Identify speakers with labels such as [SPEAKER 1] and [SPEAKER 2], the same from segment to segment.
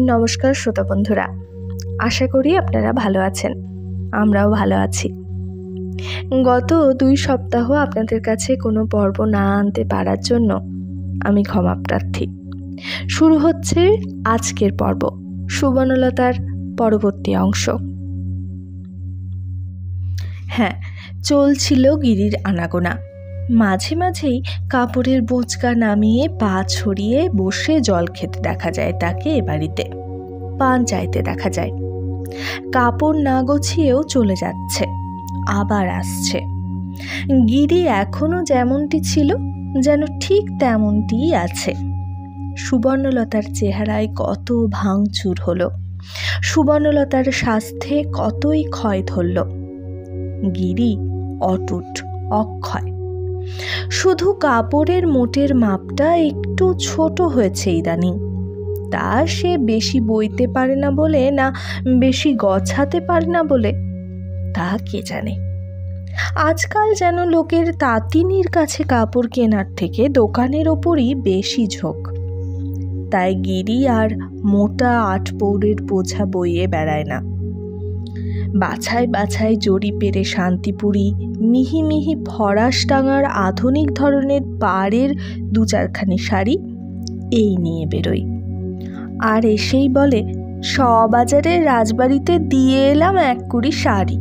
[SPEAKER 1] নমস্কার শ্রোতা বন্ধুরা, আশা করি আপনারা ভালো আছেন। আমরাও ভালো আছি। গত 2 সপ্তাহ আপনাদের কাছে কোনো পর্ব না আনতে পারার জন্য আমি ক্ষমা প্রার্থী। শুরু হচ্ছে আজকের পর্ব, সুবর্ণলতার পরবর্তী অংশ। হ্যাঁ, চলছিল গিরির আনাগোনা। মাঝে মাঝেই কাপড়ের বোঁচকা নামিয়ে পা ছড়িয়ে বসে জল খেতে দেখা যায় তাকে। এ বাড়িতে পান চাইতে দেখা যায়। কাপড় না গোছিয়েও চলে যাচ্ছে, আবার আসছে। গিরি এখনো যেমনটি ছিল, যেন ঠিক তেমনটিই আছে। সুবর্ণলতার চেহারায় কত ভাঙচুর হলো, সুবর্ণলতার স্বাস্থ্যে কতই ক্ষয় ধরল। গিরি অটুট, অক্ষয়। শুধু কাপড়ের মোটের মাপটা একটু ছোট হয়েছে ইদানিং। তা সে বেশি বইতে পারে না বলে, না বেশি গছাতে পারে না বলে, তা কে জানে। আজকাল যেন লোকের তাঁতিনির কাছে কাপড় কেনার থেকে দোকানের ওপরই বেশি ঝোঁক। তাই গিরি আর মোটা 8 পৌরের বোঝা বইয়ে বেড়ায় না। বাছাই বাছাই জড়ি পেরে শান্তিপুরি, মিহি মিহি ফরাস টাঙার আধুনিক ধরনের পাড়ের 2-4খানি শাড়ি এই নিয়ে বেরোয়। আর এসেই বলে, বাজারের রাজবাড়িতে দিয়ে এলাম 1 কুড়ি শাড়ি,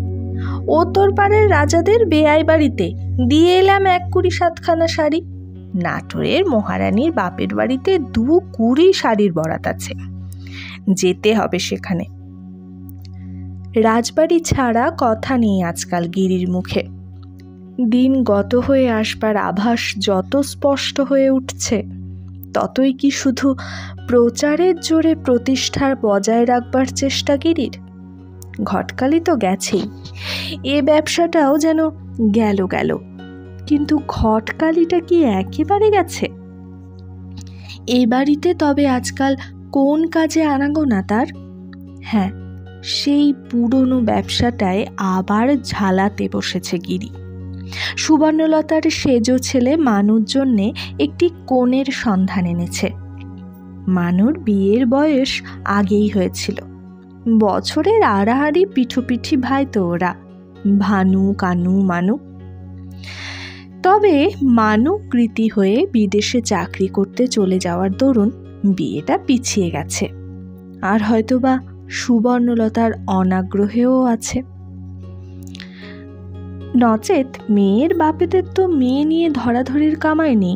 [SPEAKER 1] তোর পাড়ের রাজাদের বেয়াই বাড়িতে দিয়ে এলাম 1 কুড়ি 7খানা শাড়ি, নাটোরের মহারানীর বাপের বাড়িতে 2 কুড়ি শাড়ির বরাত আছে, যেতে হবে সেখানে। রাজবাড়ি ছাড়া কথা নেই আজকাল গিরির মুখে। দিন গত হয়ে আসবার আভাস যত স্পষ্ট হয়ে উঠছে, ততই কি শুধু প্রচারের জোরে প্রতিষ্ঠার বজায় রাখবার চেষ্টা গিরির? ঘটকালি তো গেছেই, এ ব্যবসাটাও যেন গেল গেল, কিন্তু ঘটকালিটা কি একেবারে গেছে? এই বাড়িতে তবে আজকাল কোন কাজে আনাগোনা তার? হ্যাঁ, সেই পুরনো ব্যবসাটায় আবার ঝালাতে বসেছে গিরি। সুবর্ণলতার সেজো ছেলে মানুর জন্যে একটি কনের সন্ধান এনেছে। মানুর বিয়ের বয়স আগেই হয়েছিল। বছরের আড়াআড়ি পিঠোপিঠি ভাই তো ওরা, ভানু, কানু, মানু। তবে মানু কৃতি হয়ে বিদেশে চাকরি করতে চলে যাওয়ার দরুন বিয়েটা পিছিয়ে গেছে। আর হয়তোবা সুবর্ণলতার অনাগ্রহেও আছে। নচেত মেয়ের বাপেদের তো মেয়ে নিয়ে ধরাধরির কামাই নেই।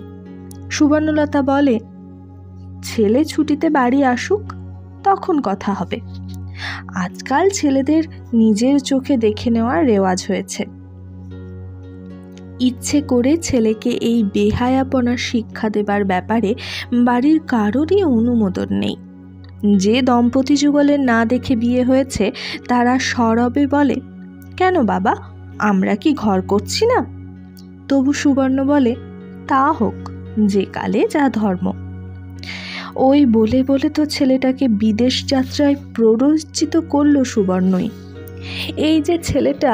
[SPEAKER 1] সুবর্ণলতা বলে, ছেলে ছুটিতে বাড়ি আসুক, তখন কথা হবে। আজকাল ছেলেদের নিজের চোখে দেখে নেওয়ার রেওয়াজ হয়েছে। ইচ্ছে করে ছেলেকে এই বেহায়াপনা শিক্ষা দেবার ব্যাপারে বাড়ির কারোরই অনুমোদন নেই। যে দম্পতি যুগলের না দেখে বিয়ে হয়েছে, তারা সরবে বলে, কেন বাবা, আমরা কি ঘর করছি না? তবু সুবর্ণ বলে, তা হোক, যে কালে যা ধর্ম। ওই বলে বলে তো ছেলেটাকে বিদেশ যাত্রায় প্ররোচিত করলো সুবর্ণই। এই যে ছেলেটা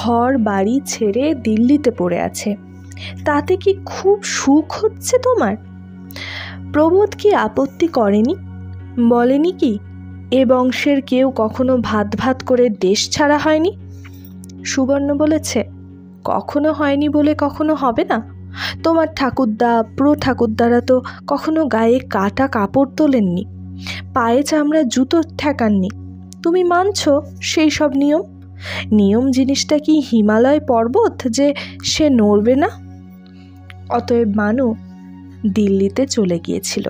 [SPEAKER 1] ঘর বাড়ি ছেড়ে দিল্লিতে পড়ে আছে, তাতে কি খুব সুখ হচ্ছে তোমার? প্রবোধ কি আপত্তি করেনি? বলেনি কি এ বংশের কেউ কখনো ভাত ভাত করে দেশ ছাড়া হয়নি? সুবর্ণ বলেছে, কখনো হয়নি বলে কখনো হবে না? তোমার ঠাকুরদা, ঠাকুরদারা তো কখনো গায়ে কাটা কাপড় তোলেননি, পায়ে চামড়া জুতো ঠেকাননি। তুমি মানছো সেই সব নিয়ম? নিয়ম জিনিসটা কি হিমালয় পর্বত যে সে নড়বে না? অতএব মানু দিল্লিতে চলে গিয়েছিল।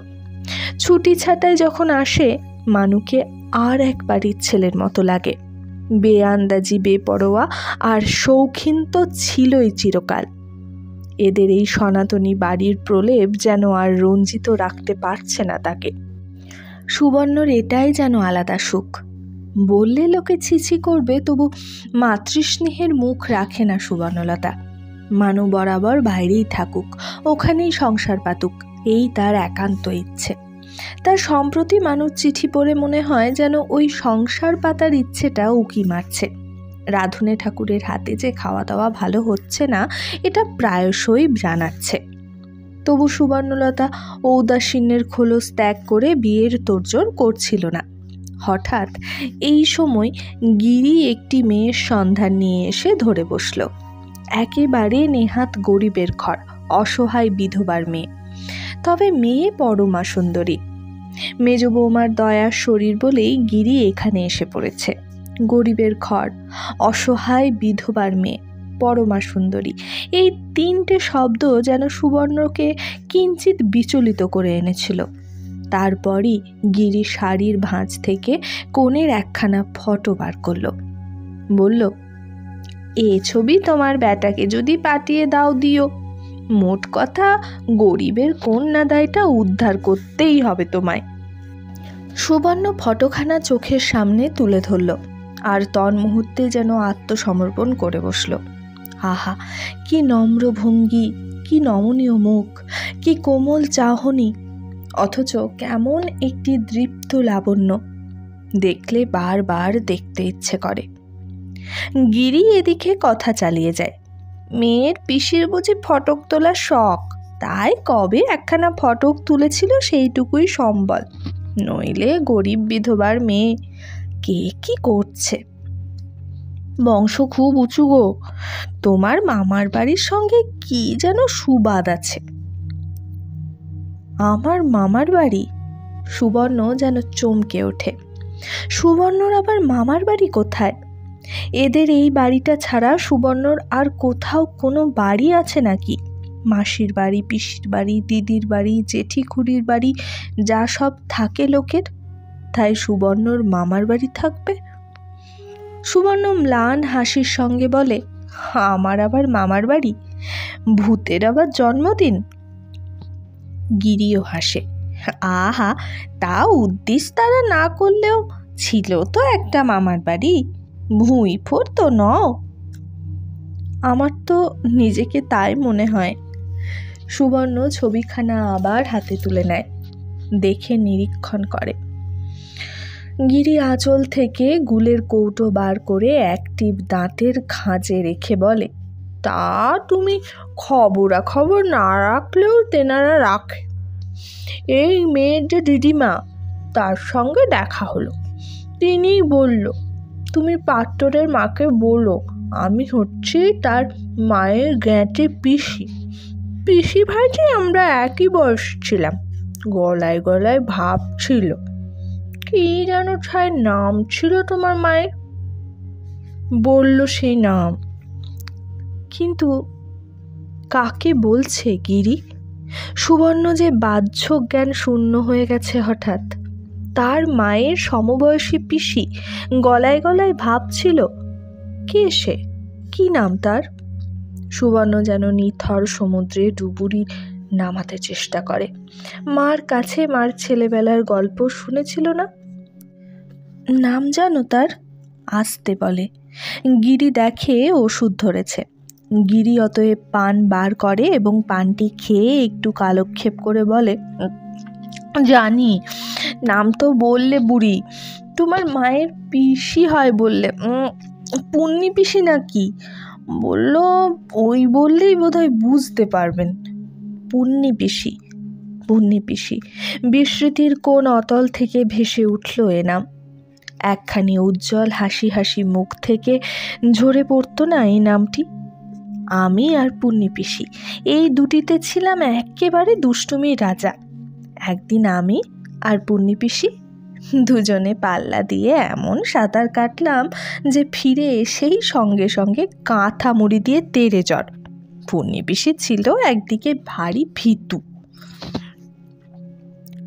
[SPEAKER 1] ছুটি ছাটায় যখন আসে, মানুকে আর এক বাড়ির ছেলের মতো লাগে। বেআন্দাজি, বেপরোয়া আর শৌখিন তো ছিলই চিরকাল। এদের এই সনাতনী বাড়ির প্রলেপ যেন আর রঞ্জিত রাখতে পারছে না তাকে। সুবর্ণর এটাই যেন আলাদা সুখ। বললে লোকে ছিছি করবে, তবু মাতৃস্নেহের মুখ রাখে না সুবর্ণলতা। মানু বরাবর বাইরেই থাকুক, ওখানেই সংসার পাতুক, এই তার একান্ত ইচ্ছে। তার সম্প্রতি মানুষ চিঠি পড়ে মনে হয় যেন ওই সংসার পাতার ইচ্ছেটা উকি মারছে। রাধুনে ঠাকুরের হাতে যে খাওয়া দাওয়া ভালো হচ্ছে না, এটা প্রায়শই জানাচ্ছে। তবু সুবর্ণলতা ঔদাসীন্যের খোলস ত্যাগ করে বিয়ের তোড়জোড় করছিল না। হঠাৎ এই সময় গিরি একটি মেয়ের সন্ধান নিয়ে এসে ধরে বসল। একেবারে নেহাত গরিবের ঘর, অসহায় বিধবার মেয়ে, তবে মেয়ে পরমা সুন্দরী। মেজ বৌমার দয়ার শরীর বলেই গিরি এখানে এসে পড়েছে। গরিবের ঘর, অসহায় বিধবার মেয়ে, পরমা সুন্দরী, এই তিনটে শব্দ যেন সুবর্ণকে কিঞ্চিত বিচলিত করে এনেছিল। তারপরই গিরি শাড়ির ভাঁজ থেকে কোণের একখানা ফটো বার করল। বলল, এ ছবি তোমার বেটাকে যদি পাঠিয়ে দাও দিও। মোট কথা, গরিবের কন্যাদায়টা উদ্ধার করতেই হবে তোমায়। সুবর্ণ ফটোখানা চোখের সামনে তুলে ধরল আর তন্মুহূর্তে যেন আত্মসমর্পণ করে বসল। আহা, কি নম্র ভঙ্গি, কি নমনীয় মুখ, কি কোমল চাহনি, অথচ কেমন একটি দৃপ্ত লাবণ্য, দেখলে বারবার দেখতে ইচ্ছে করে। গিরি এদিকে কথা চালিয়ে যায়, মেয়ের পিসির বুঝি ফটক তোলার শখ, তাই কবে একখানা ফটক তুলেছিল সেইটুকুই সম্বল, নইলে গরিব বিধবার মেয়ে কে কি করছে। বংশ খুব উঁচু গো, তোমার মামার বাড়ির সঙ্গে কি যেন সুবাদ আছে। আমার মামার বাড়ি? সুবর্ণ যেন চমকে ওঠে। সুবর্ণর আবার মামার বাড়ি কোথায়? এদের এই বাড়িটা ছাড়া সুবর্ণর আর কোথাও কোনো বাড়ি আছে নাকি? মাসির বাড়ি, পিসির বাড়ি, দিদির বাড়ি, জেঠি খুড়ির বাড়ি, যা সব থাকে লোকের, তাই সুবর্ণর মামার বাড়ি থাকবে? সুবর্ণ ম্লান হাসির সঙ্গে বলে, আমার আবার মামার বাড়ি? ভূতের আবার জন্মদিন? গিরিও হাসে। আহা, তা উদ্দিস্তারা না করলেও ছিল তো একটা মামার বাড়ি, ভুঁইফোর তো নও। আমার তো নিজেকে তাই মনে হয়। সুবর্ণ ছবিখানা আবার হাতে তুলে নেয়, দেখে নিরীক্ষণ করে। গিরি আঁচল থেকে গুলের কৌটো বার করে একটি দাঁতের খাঁজে রেখে বলে, তা তুমি খবরাখবর না রাখলেও তেনারা রাখে। এই মেয়ের যে দিদিমা, তার সঙ্গে দেখা হলো। তিনিই বলল, তুমি পাত্তরের মাকে বলো আমি হচ্ছি তার মায়ের জ্ঞাতি পিসি। পিসি ভাইটি আমরা একই বয়স ছিলাম, গলায় গলায় ভাব ছিল। কি যেন ছাই নাম ছিল তোমার মায়ের? বলল সেই নাম। কিন্তু কাকে বলছে গিরি? সুবর্ণ যে বাহ্য জ্ঞান শূন্য হয়ে গেছে হঠাৎ। তার মায়ের সমবয়সী পিসি, গলায় গলায় ভাব ছিল। কে সে? কি নাম তার? সুবর্ণ যেন নিথর সমুদ্রে ডুবুরি নামাতে চেষ্টা করে। মার কাছে মার ছেলেবেলার গল্প শুনেছিল না? নাম জানো তার? আসতে বলে। গিরি দেখে ওষুধ ধরেছে। গিরি অতএব পান বার করে এবং পানটি খেয়ে একটু কালক্ষেপ করে বলে, জানি, নাম তো বললে বুড়ি, তোমার মায়ের পিসি হয় বললে। পুন্নি পিসি নাকি? বলল, ওই বললেই বোধহয় বুঝতে পারবেন। পুন্নি পিসি, পুন্নি পিসি। বিস্মৃতির কোন অতল থেকে ভেসে উঠল এ নাম। একখানি উজ্জ্বল হাসি হাসি মুখ থেকে ঝরে পড়তো না এই নামটি? আমি আর পুন্নি পিসি, এই দুটিতে ছিলাম একেবারে দুষ্টুমির রাজা। একদিন আমি আর পুন্নি পিসি দুজনে পাল্লা দিয়ে এমন সাঁতার কাটলাম যে ফিরে এসেই সঙ্গে সঙ্গে কাঁথা মুড়ি দিয়ে তেড়ে জ্বর। পুন্নি পিসি ছিল একদিকে ভারী ভীতু।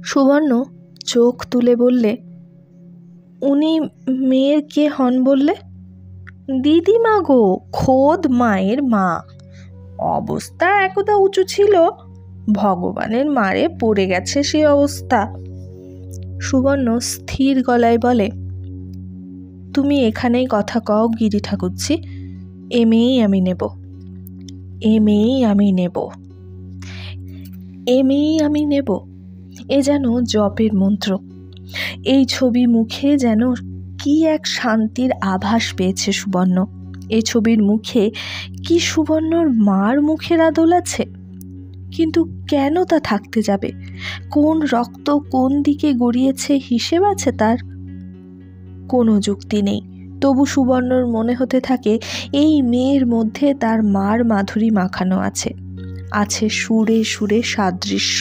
[SPEAKER 1] সুবর্ণ চোখ তুলে বললে, উনি মেয়ের কে হন বললে? দিদিমা গো, খোদ মায়ের মা। অবস্থা একদা উঁচু ছিল, ভগবানের মারে পড়ে গেছে সে অবস্থা। সুবর্ণ স্থির গলায় বলে, তুমি এখানেই কথা কও গিরি ঠাকুরজি, এ মেয়েই আমি নেব, এ মেয়েই আমি নেব, এ মেয়েই আমি নেব। এ যেন জপের মন্ত্র। এই ছবি মুখে যেন কি এক শান্তির আভাস পেয়েছে সুবর্ণ। এই ছবির মুখে কি সুবর্ণর মার মুখের আদল আছে? কিন্তু কেন তা থাকতে যাবে? কোন রক্ত কোন দিকে গড়িয়েছে হিসেব আছে তার? কোনো যুক্তি নেই। তবু সুবর্ণর মনে হতে থাকে এই মেয়ের মধ্যে তার মার মাধুরী মাখানো আছে, আছে সুরে সুরে সাদৃশ্য।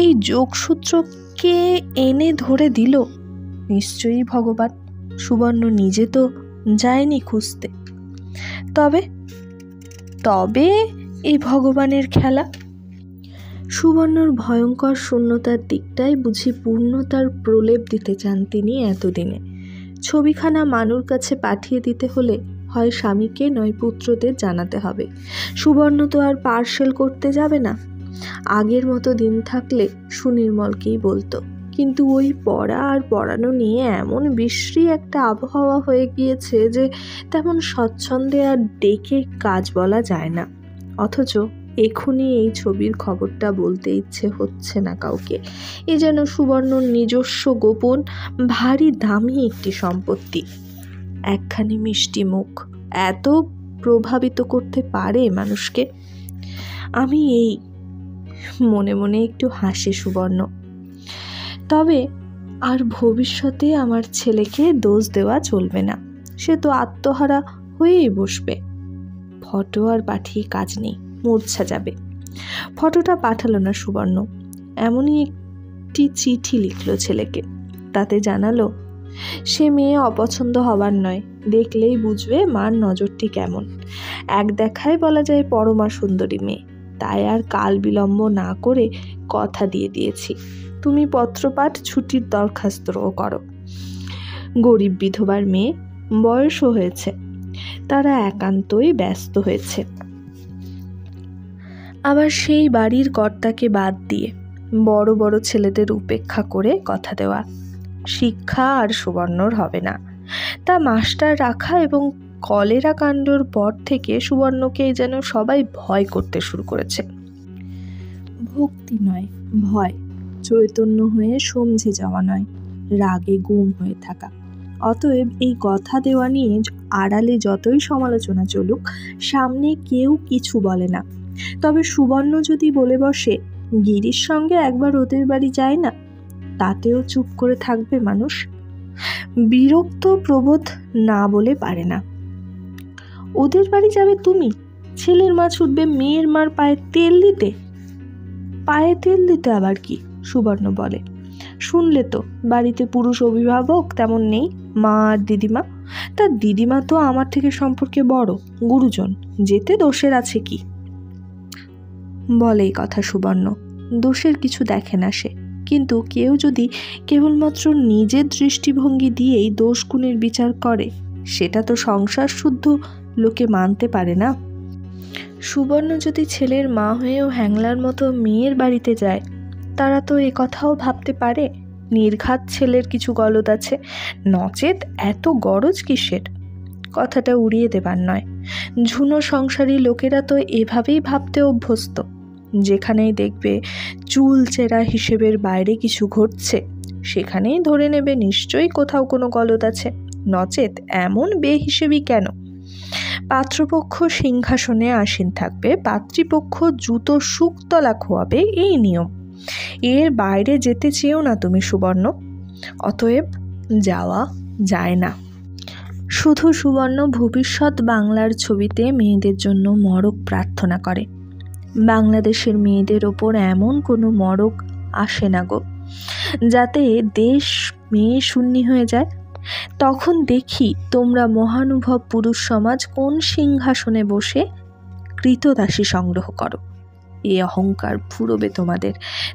[SPEAKER 1] এই যোগসূত্র কে এনে ধরে দিল? নিশ্চয়ই ভগবান। সুবর্ণ নিজে তো যায়নি খুঁজতে। তবে তবে এই ভগবানের খেলা। সুবর্ণর ভয়ঙ্কর শূন্যতার দিকটাই বুঝি পূর্ণতার প্রলেপ দিতে চান তিনি এতদিনে। ছবিখানা মানুর কাছে পাঠিয়ে দিতে হলে হয় স্বামীকে নয় পুত্রদের জানাতে হবে। সুবর্ণ তো আর পার্সেল করতে যাবে না। আগের মতো দিন থাকলে সুনির্মলকেই বলতো, কিন্তু ওই পড়া আর পড়ানো নিয়ে এমন বিশ্রী একটা আবহাওয়া হয়ে গিয়েছে যে তেমন স্বচ্ছন্দে আর ডেকে কাজ বলা যায় না। অথচ এখনই এই ছবির খবরটা বলতে ইচ্ছে হচ্ছে না কাউকে। এ যেন সুবর্ণর নিজস্ব গোপন ভারী দামি একটি সম্পত্তি। একখানি মিষ্টি মুখ এত প্রভাবিত করতে পারে মানুষকে। আমি এই মনে মনে একটু হাসে সুবর্ণ। তবে আর ভবিষ্যতে আমার ছেলেকে দোষ দেওয়া চলবে না। সে তো আত্মহারা হয়েই বসবে। ফটো আর পাঠিয়ে কাজ নেই, মূর্ছা যাবে। ফটোটা পাঠালো না সুবর্ণ, এমনই একটি চিঠি লিখলো ছেলেকে। তাতে জানালো সে মেয়ে অপছন্দ হবার নয়, দেখলেই বুঝবে মার নজরটি কেমন। এক দেখায় বলা যায় পরমা সুন্দরী মেয়ে। তাই আর কাল বিলম্ব না করে কথা দিয়ে দিয়েছি, তুমি পত্রপাঠ ছুটির দরখাস্তও করো। গরিব বিধবার মেয়ে, বয়সও হয়েছে, তারা একান্তই ব্যস্ত হয়েছে। আবার সেই বাড়ির কর্তাকে বাদ দিয়ে বড় বড় ছেলেদের উপেক্ষা করে কথা দেওয়া। শিক্ষা আর সুবর্ণর হবে না। তা মাস্টার রাখা এবং কলেরা কাণ্ডর পর থেকে সুবর্ণকে যেন সবাই ভয় করতে শুরু করেছে। ভক্তি নয়, ভয়। চৈতন্য হয়ে সমঝে যাওয়া নয়, রাগে গুম হয়ে থাকা। অতএব এই কথা দেওয়া নিয়ে আড়ালে যতই সমালোচনা চলুক, সামনে কেউ কিছু বলে না। তবে সুবর্ণ যদি বলে বসে গিরির সঙ্গে একবার ওদের বাড়ি যায় না, তাতেও চুপ করে থাকবে মানুষ। বিরক্ত প্রবোধ না বলে পারে না। ওদের বাড়ি যাবে তুমি? ছেলের মা ছুটবে মেয়ের মার পায়ে তেল দিতে? পায়ে তেল দিতে আবার কি? সুবর্ণ বলে। শুনলে তো, বাড়িতে পুরুষ অভিভাবক তেমন নেই, মা আর দিদিমা। তার দিদিমা তো আমার থেকে সম্পর্কে বড়, গুরুজন, যেতে দোষের আছে কি? বলে এই কথা সুবর্ণ। দোষের কিছু দেখে না সে, কিন্তু কেউ যদি কেবলমাত্র নিজের দৃষ্টিভঙ্গি দিয়েই দোষ গুণের বিচার করে, সেটা তো সংসার শুদ্ধ লোকে মানতে পারে না। সুবর্ণ যদি ছেলের মা হয়েও হ্যাংলার মতো মেয়ের বাড়িতে যায়, তারা তো এ কথাও ভাবতে পারে নির্ঘাত ছেলের কিছু গলদ আছে, নচেত এত গরজ কিসের? কথাটা উড়িয়ে দেবার নয়। ঝুনো সংসারী লোকেরা তো এভাবেই ভাবতে অভ্যস্ত। যেখানেই দেখবে চুল চেরা হিসেবের বাইরে কিছু ঘটছে, সেখানেই ধরে নেবে নিশ্চয়ই কোথাও কোনো গলদ আছে, নচেত এমন বেহিসেবি কেন? পাত্রপক্ষ সিংহাসনে আসীন থাকবে, পাত্রীপক্ষ জুতো শুকতলা খোয়াবে, এই নিয়ম। এর বাইরে যেতে চেয়েও না তুমি সুবর্ণ। অতএব যাওয়া যায় না। শুধু সুবর্ণ ভবিষ্যৎ বাংলার ছবিতে মেয়েদের জন্য মড়ক প্রার্থনা করে। বাংলাদেশের মেয়েদের ওপর এমন কোনো মড়ক আসে না গো, যাতে দেশ মেয়ে শূন্যি হয়ে যায়। তখন দেখি তোমরা মহানুভব পুরুষ সমাজ কোন সিংহাসনে বসে কৃতদাসী সংগ্রহ করো। এই অহংকার ফুরবে তোমাদের,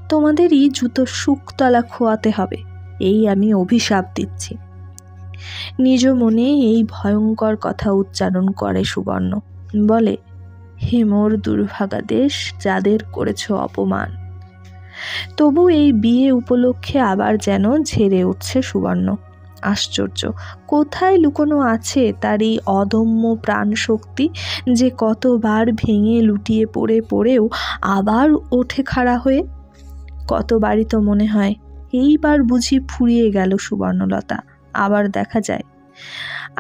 [SPEAKER 1] তোমাদেরই জুতো শুকতলা খোয়াতে হবে, এই আমি অভিশাপ দিচ্ছি। নিজ মনে এই ভয়ঙ্কর কথা উচ্চারণ করে সুবর্ণ। বলে, হে মোর দুর্ভাগা দেশ, যাদের করেছ অপমান। তবু এই বিয়ে উপলক্ষে আবার যেন ঝেড়ে উঠছে সুবর্ণ। আশ্চর্য, কোথায় লুকোনো আছে তার এই অদম্য প্রাণ শক্তি, যে কতবার ভেঙে লুটিয়ে পড়ে পড়েও আবার ওঠে খাড়া হয়ে। কতবারই তো মনে হয় এইবার বুঝি ফুরিয়ে গেল সুবর্ণলতা। আবার দেখা যায়,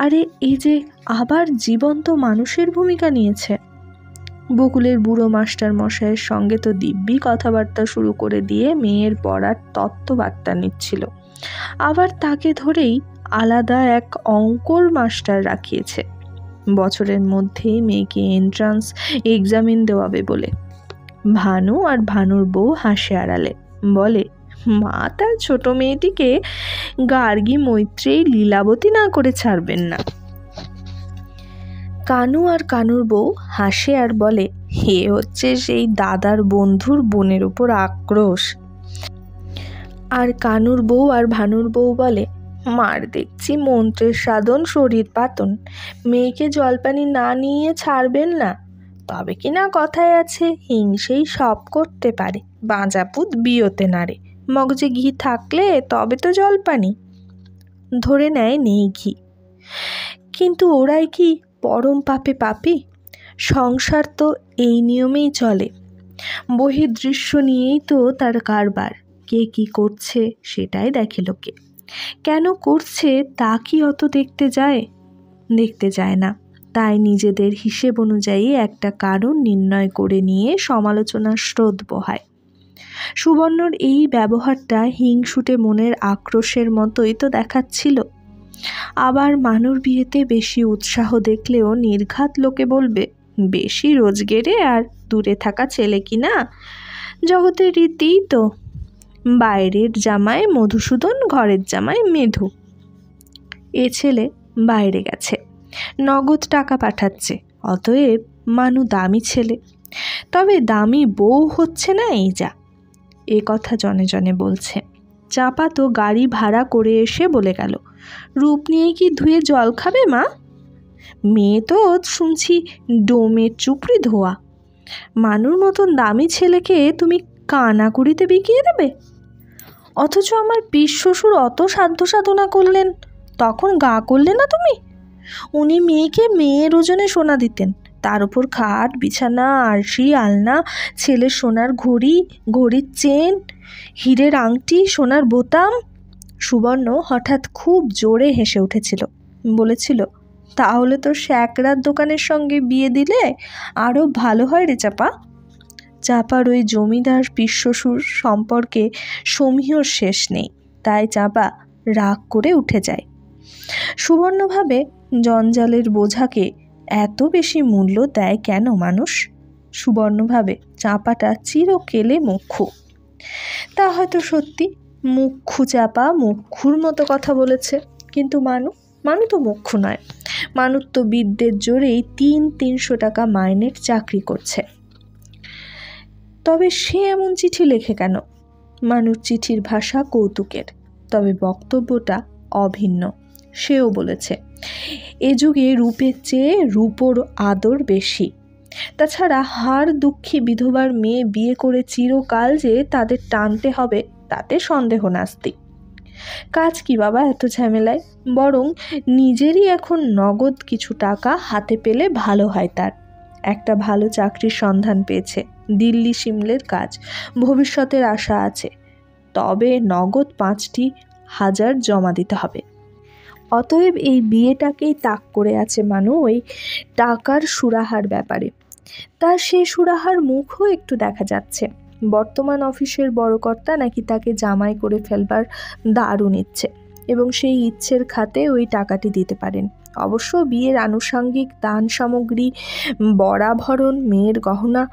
[SPEAKER 1] আরে এই যে আবার জীবন্ত মানুষের ভূমিকা নিয়েছে। বকুলের বুড়ো মাস্টার মশাইয়ের সঙ্গে তো দিব্যি কথাবার্তা শুরু করে দিয়ে মেয়ের পড়ার তত্ত্ববার্তা নিচ্ছিল। আবার তাকে ধরেই আলাদা এক অঙ্কর মাস্টার রাখিয়েছে, বছরের মধ্যেই মেয়েকে এন্ট্রান্স এক্সামিন দেওয়াবে বলে। ভানু আর ভানুর বউ হাসে আড়ালে, বলে, মা তার ছোট মেয়েটিকে গার্গী মৈত্রেয়ী লীলাবতী না করে ছাড়বেন না। কানু আর কানুর বউ হাসে আর বলে, হে হচ্ছে সেই দাদার বন্ধুর বোনের উপর আক্রোশ। আর কানুর বউ আর ভানুর বউ বলে, মার দেখছি মন্ত্রের সাধন শরীর পাতন, মেয়েকে জলপানি না নিয়ে ছাড়বেন না। তবে কি না কথায় আছে, হিংসেই সব করতে পারে, বাঁজাপুত বিয়োতে নারে, মগজে ঘি থাকলে তবে তো জলপানি। ধরে নেয় নেই ঘি, কিন্তু ওরাই কি পরম পাপে পাপী? সংসার তো এই নিয়মেই চলে, বহির্দৃশ্য নিয়েই তো তার কারবার। কে কি করছে সেটাই দেখে লোকে, কেন করছে তা কি অত দেখতে যায় না। তাই নিজেদের হিসেব অনুযায়ী একটা কারণ নির্ণয় করে নিয়ে সমালোচনার স্রোত বহায়। সুবর্ণর এই ব্যবহারটা হিংসুটে মনের আক্রোশের মতোই তো দেখাচ্ছিল। আবার মানুর বিয়েতে বেশি উৎসাহ দেখলেও নির্ঘাত লোকে বলবে, বেশি রোজগেরে আর দূরে থাকা ছেলে কি না, জগতের রীতি তো, বাইরের জামায় মধুসূদন, ঘরের জামায় মেধু। এ ছেলে বাইরে গেছে, নগদ টাকা পাঠাচ্ছে, অতএব মানু দামি ছেলে, তবে দামি বউ হচ্ছে না, এই যা। এ কথা জনে জনে বলছে। চাপা তো গাড়ি ভাড়া করে এসে বলে গেল, রূপ নিয়ে কি ধুয়ে জল খাবে মা? মেয়ে তো শুনছি ডোমের চুপড়ি ধোয়া। মানুর মতন দামি ছেলেকে তুমি কানাকুড়িতে বিকিয়ে দেবে? অথচ আমার পিস শ্বশুর অত সাধ্য সাধনা করলেন, তখন গা করলে না তুমি? উনি মেয়েকে মেয়ের ওজনে সোনা দিতেন, তার উপর খাট, বিছানা, আরশি, আলনা, ছেলের সোনার ঘড়ি, ঘড়ির চেন, হীরের আংটি, সোনার বোতাম। সুবর্ণ হঠাৎ খুব জোরে হেসে উঠেছিল, বলেছিল, তাহলে তো শ্যাকরার দোকানের সঙ্গে বিয়ে দিলে আরও ভালো হয় রে চাপা। চাপার ওই জমিদার পিসশ্বশুর সম্পর্কে সমীহর শেষ নেই, তাই চাপা রাগ করে উঠে যায়। সুবর্ণ ভাবে, জঞ্জালের বোঝাকে এত বেশি মূল্য দেয় কেন মানুষ? সুবর্ণ ভাবে, চাপাটা চিরকেলে মুখ্যু। তা হয়তো সত্যি, মুখ্যু চাপা মুখ্যুর মতো কথা বলেছে, কিন্তু মানু তো মুখ্যু নয়। মানুর তো বিদ্যের জোরেই 300 টাকা মাইনের চাকরি করছে। তবে সে এমন চিঠি লেখে কেন? মানুর চিঠির ভাষা কৌতুকের, তবে বক্তব্যটা অভিন্ন। সেও বলেছে, এ যুগে রূপের চেয়ে রূপোর আদর বেশি। তাছাড়া হাড় দুঃখী বিধবার মেয়ে বিয়ে করে চিরকাল যে তাদের টানতে হবে তাতে সন্দেহ নাস্তি। কাজ কি বাবা এত ঝামেলায়? বরং নিজেরই এখন নগদ কিছু টাকা হাতে পেলে ভালো হয়। তার একটা ভালো চাকরির সন্ধান পেয়েছে, দিল্লি সিমলের কাজ, ভবিষ্যতের আশা আছে, তবে নগদ 5,000 জমা দিতে হবে। অতএব এই বিয়েটাকেই তাক করে আছে মানু ওই টাকার সুরাহার ব্যাপারে। তার সেই সুরাহার মুখও একটু দেখা যাচ্ছে। বর্তমান অফিসের বড় কর্তা নাকি তাকে জামাই করে ফেলবার দারুণ ইচ্ছে, এবং সেই ইচ্ছের খাতে ওই টাকাটি দিতে পারেন। অবশ্য বিয়ের আনুষঙ্গিক দান সামগ্রী, বরাভরণ, মেয়ের গহনা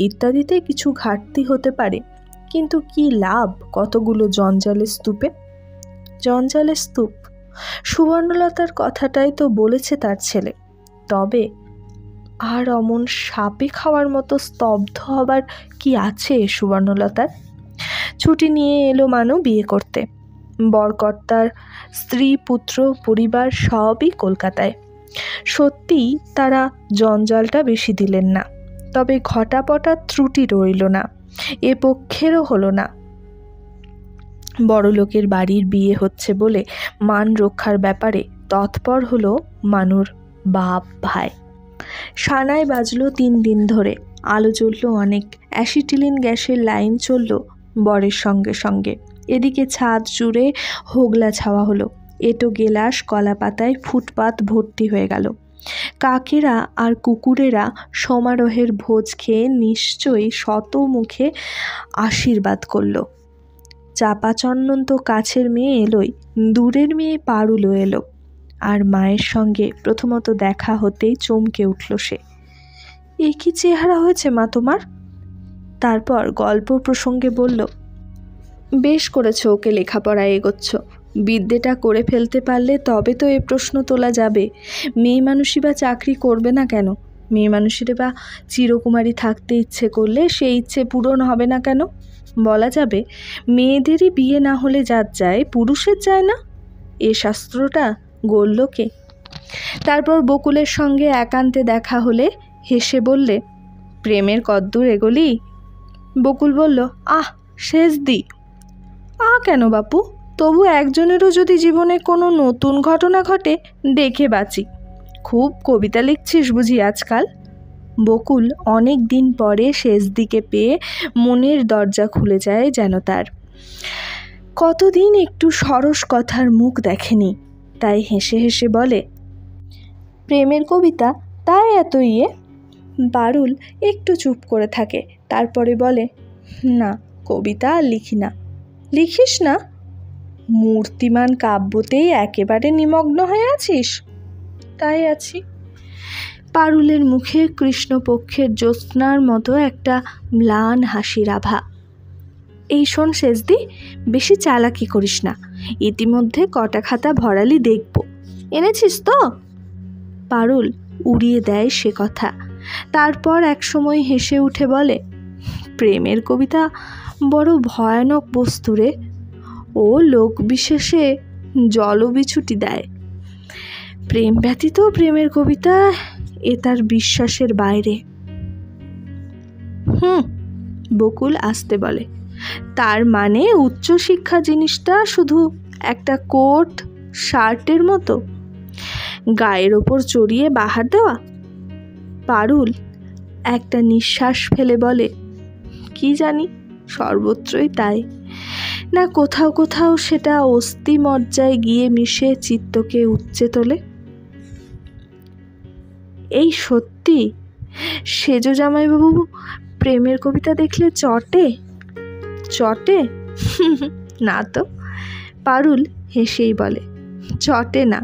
[SPEAKER 1] ইত্যাদিতে কিছু ঘাটতি হতে পারে, কিন্তু কি লাভ কতগুলো জঞ্জালের স্তূপে? জঞ্জালের স্তূপ। সুবর্ণলতার কথাটাই তো বলেছে তার ছেলে। তবে আর অমন সাপে খাওয়ার মতো স্তব্ধ হবার কি আছে সুবর্ণলতার? ছুটি নিয়ে এলো মানু বিয়ে করতে। বরকর্তার স্ত্রী, পুত্র, পরিবার সবই কলকাতায়। সত্যিই তারা জঞ্জালটা বেশি দিলেন না, তবে ঘটাপটা ত্রুটি রইল না, এ পক্ষেরও হলো না। বড়লোকের বাড়ির বিয়ে হচ্ছে বলে মান রক্ষার ব্যাপারে তৎপর হলো মানুর বাপ ভাই। সানায় বাজলো 3 দিন ধরে, আলো জ্বলল অনেক, অ্যাসিটিলিন গ্যাসের লাইন চলল বরের সঙ্গে সঙ্গে। এদিকে ছাদ জুড়ে হোগলা ছাওয়া হলো, এটো গেলাস কলা পাতায় ফুটপাত ভর্তি হয়ে গেল। কাকেরা আর কুকুরেরা সমারোহের ভোজ খেয়ে নিশ্চয়ই শতমুখে আশীর্বাদ করল। চাপাচন্দন তো কাছের মেয়ে এলোই, দূরের মেয়ে পারুলও এলো। আর মায়ের সঙ্গে প্রথমত দেখা হতেই চমকে উঠল সে। এ কি চেহারা হয়েছে মা তোমার? তারপর গল্প প্রসঙ্গে বলল, বেশ করেছ ওকে লেখাপড়ায় এগোচ্ছ। বিদ্যেটা করে ফেলতে পারলে তবে তো এ প্রশ্ন তোলা যাবে, মেয়ে মানুষই বা চাকরি করবে না কেন? মেয়ে মানুষের বা চিরকুমারী থাকতে ইচ্ছে করলে সেই ইচ্ছে পূরণ হবে না কেন? বলা যাবে মেয়েদেরই বিয়ে না হলে জাত যায়, পুরুষের যায় না? এ শাস্ত্রটা গড়ল কে? তারপর বকুলের সঙ্গে একান্তে দেখা হলে হেসে বললে, প্রেমের কদ্দূর এগোলি? বকুল বলল, আহ শেষদি। কেন বাপু? তবু একজনেরও যদি জীবনে কোনো নতুন ঘটনা ঘটে দেখে বাঁচি। খুব কবিতা লিখছিস বুঝি আজকাল? বকুল অনেক দিন পরে শেষদিকে পেয়ে মনের দরজা খুলে যায় যেন তার। কতদিন একটু সরস কথার মুখ দেখেনি, তাই হেসে হেসে বলে, প্রেমের কবিতা তাই এত ইয়ে? পারুল একটু চুপ করে থাকে, তারপরে বলে, না কবিতা আর লিখি না। লিখিস না? মূর্তিমান কাব্যতেই একেবারে নিমগ্ন হয়ে আছিস? তাই আছি। পারুলের মুখে কৃষ্ণপক্ষের জ্যোৎস্নার মতো একটা ম্লান হাসির আভা। এই শোন শেষদি, বেশি চালাকি করিস না। ইতিমধ্যে কটা খাতা ভরালি দেখব। এনেছিস তো? পারুল উড়িয়ে দেয় সে কথা। তারপর একসময় হেসে উঠে বলে, প্রেমের কবিতা বড় ভয়ানক বস্তু রে। ও লোক বিশেষে জলবিছুটি দেয়। প্রেম ব্যতীত প্রেমের কবিতা এ তার বিশ্বাসের বাইরে। বকুল আসতে বলে, তার মানে উচ্চশিক্ষা জিনিসটা শুধু একটা কোট শার্টের মতো, গায়ের ওপর চড়িয়ে বাহার দেওয়া? পারুল একটা নিঃশ্বাস ফেলে বলে, কি জানি, সর্বত্রই তাই। না কোথাও কোথাও সেটা অস্থি মজ্জায় গিয়ে মিশে চিত্তকে উচ্চে তোলে। এই সত্যি সেজ জামাইবাবু প্রেমের কবিতা দেখলে চটে? চটে? না তো। পারুল হেসেই বলে, চটে না,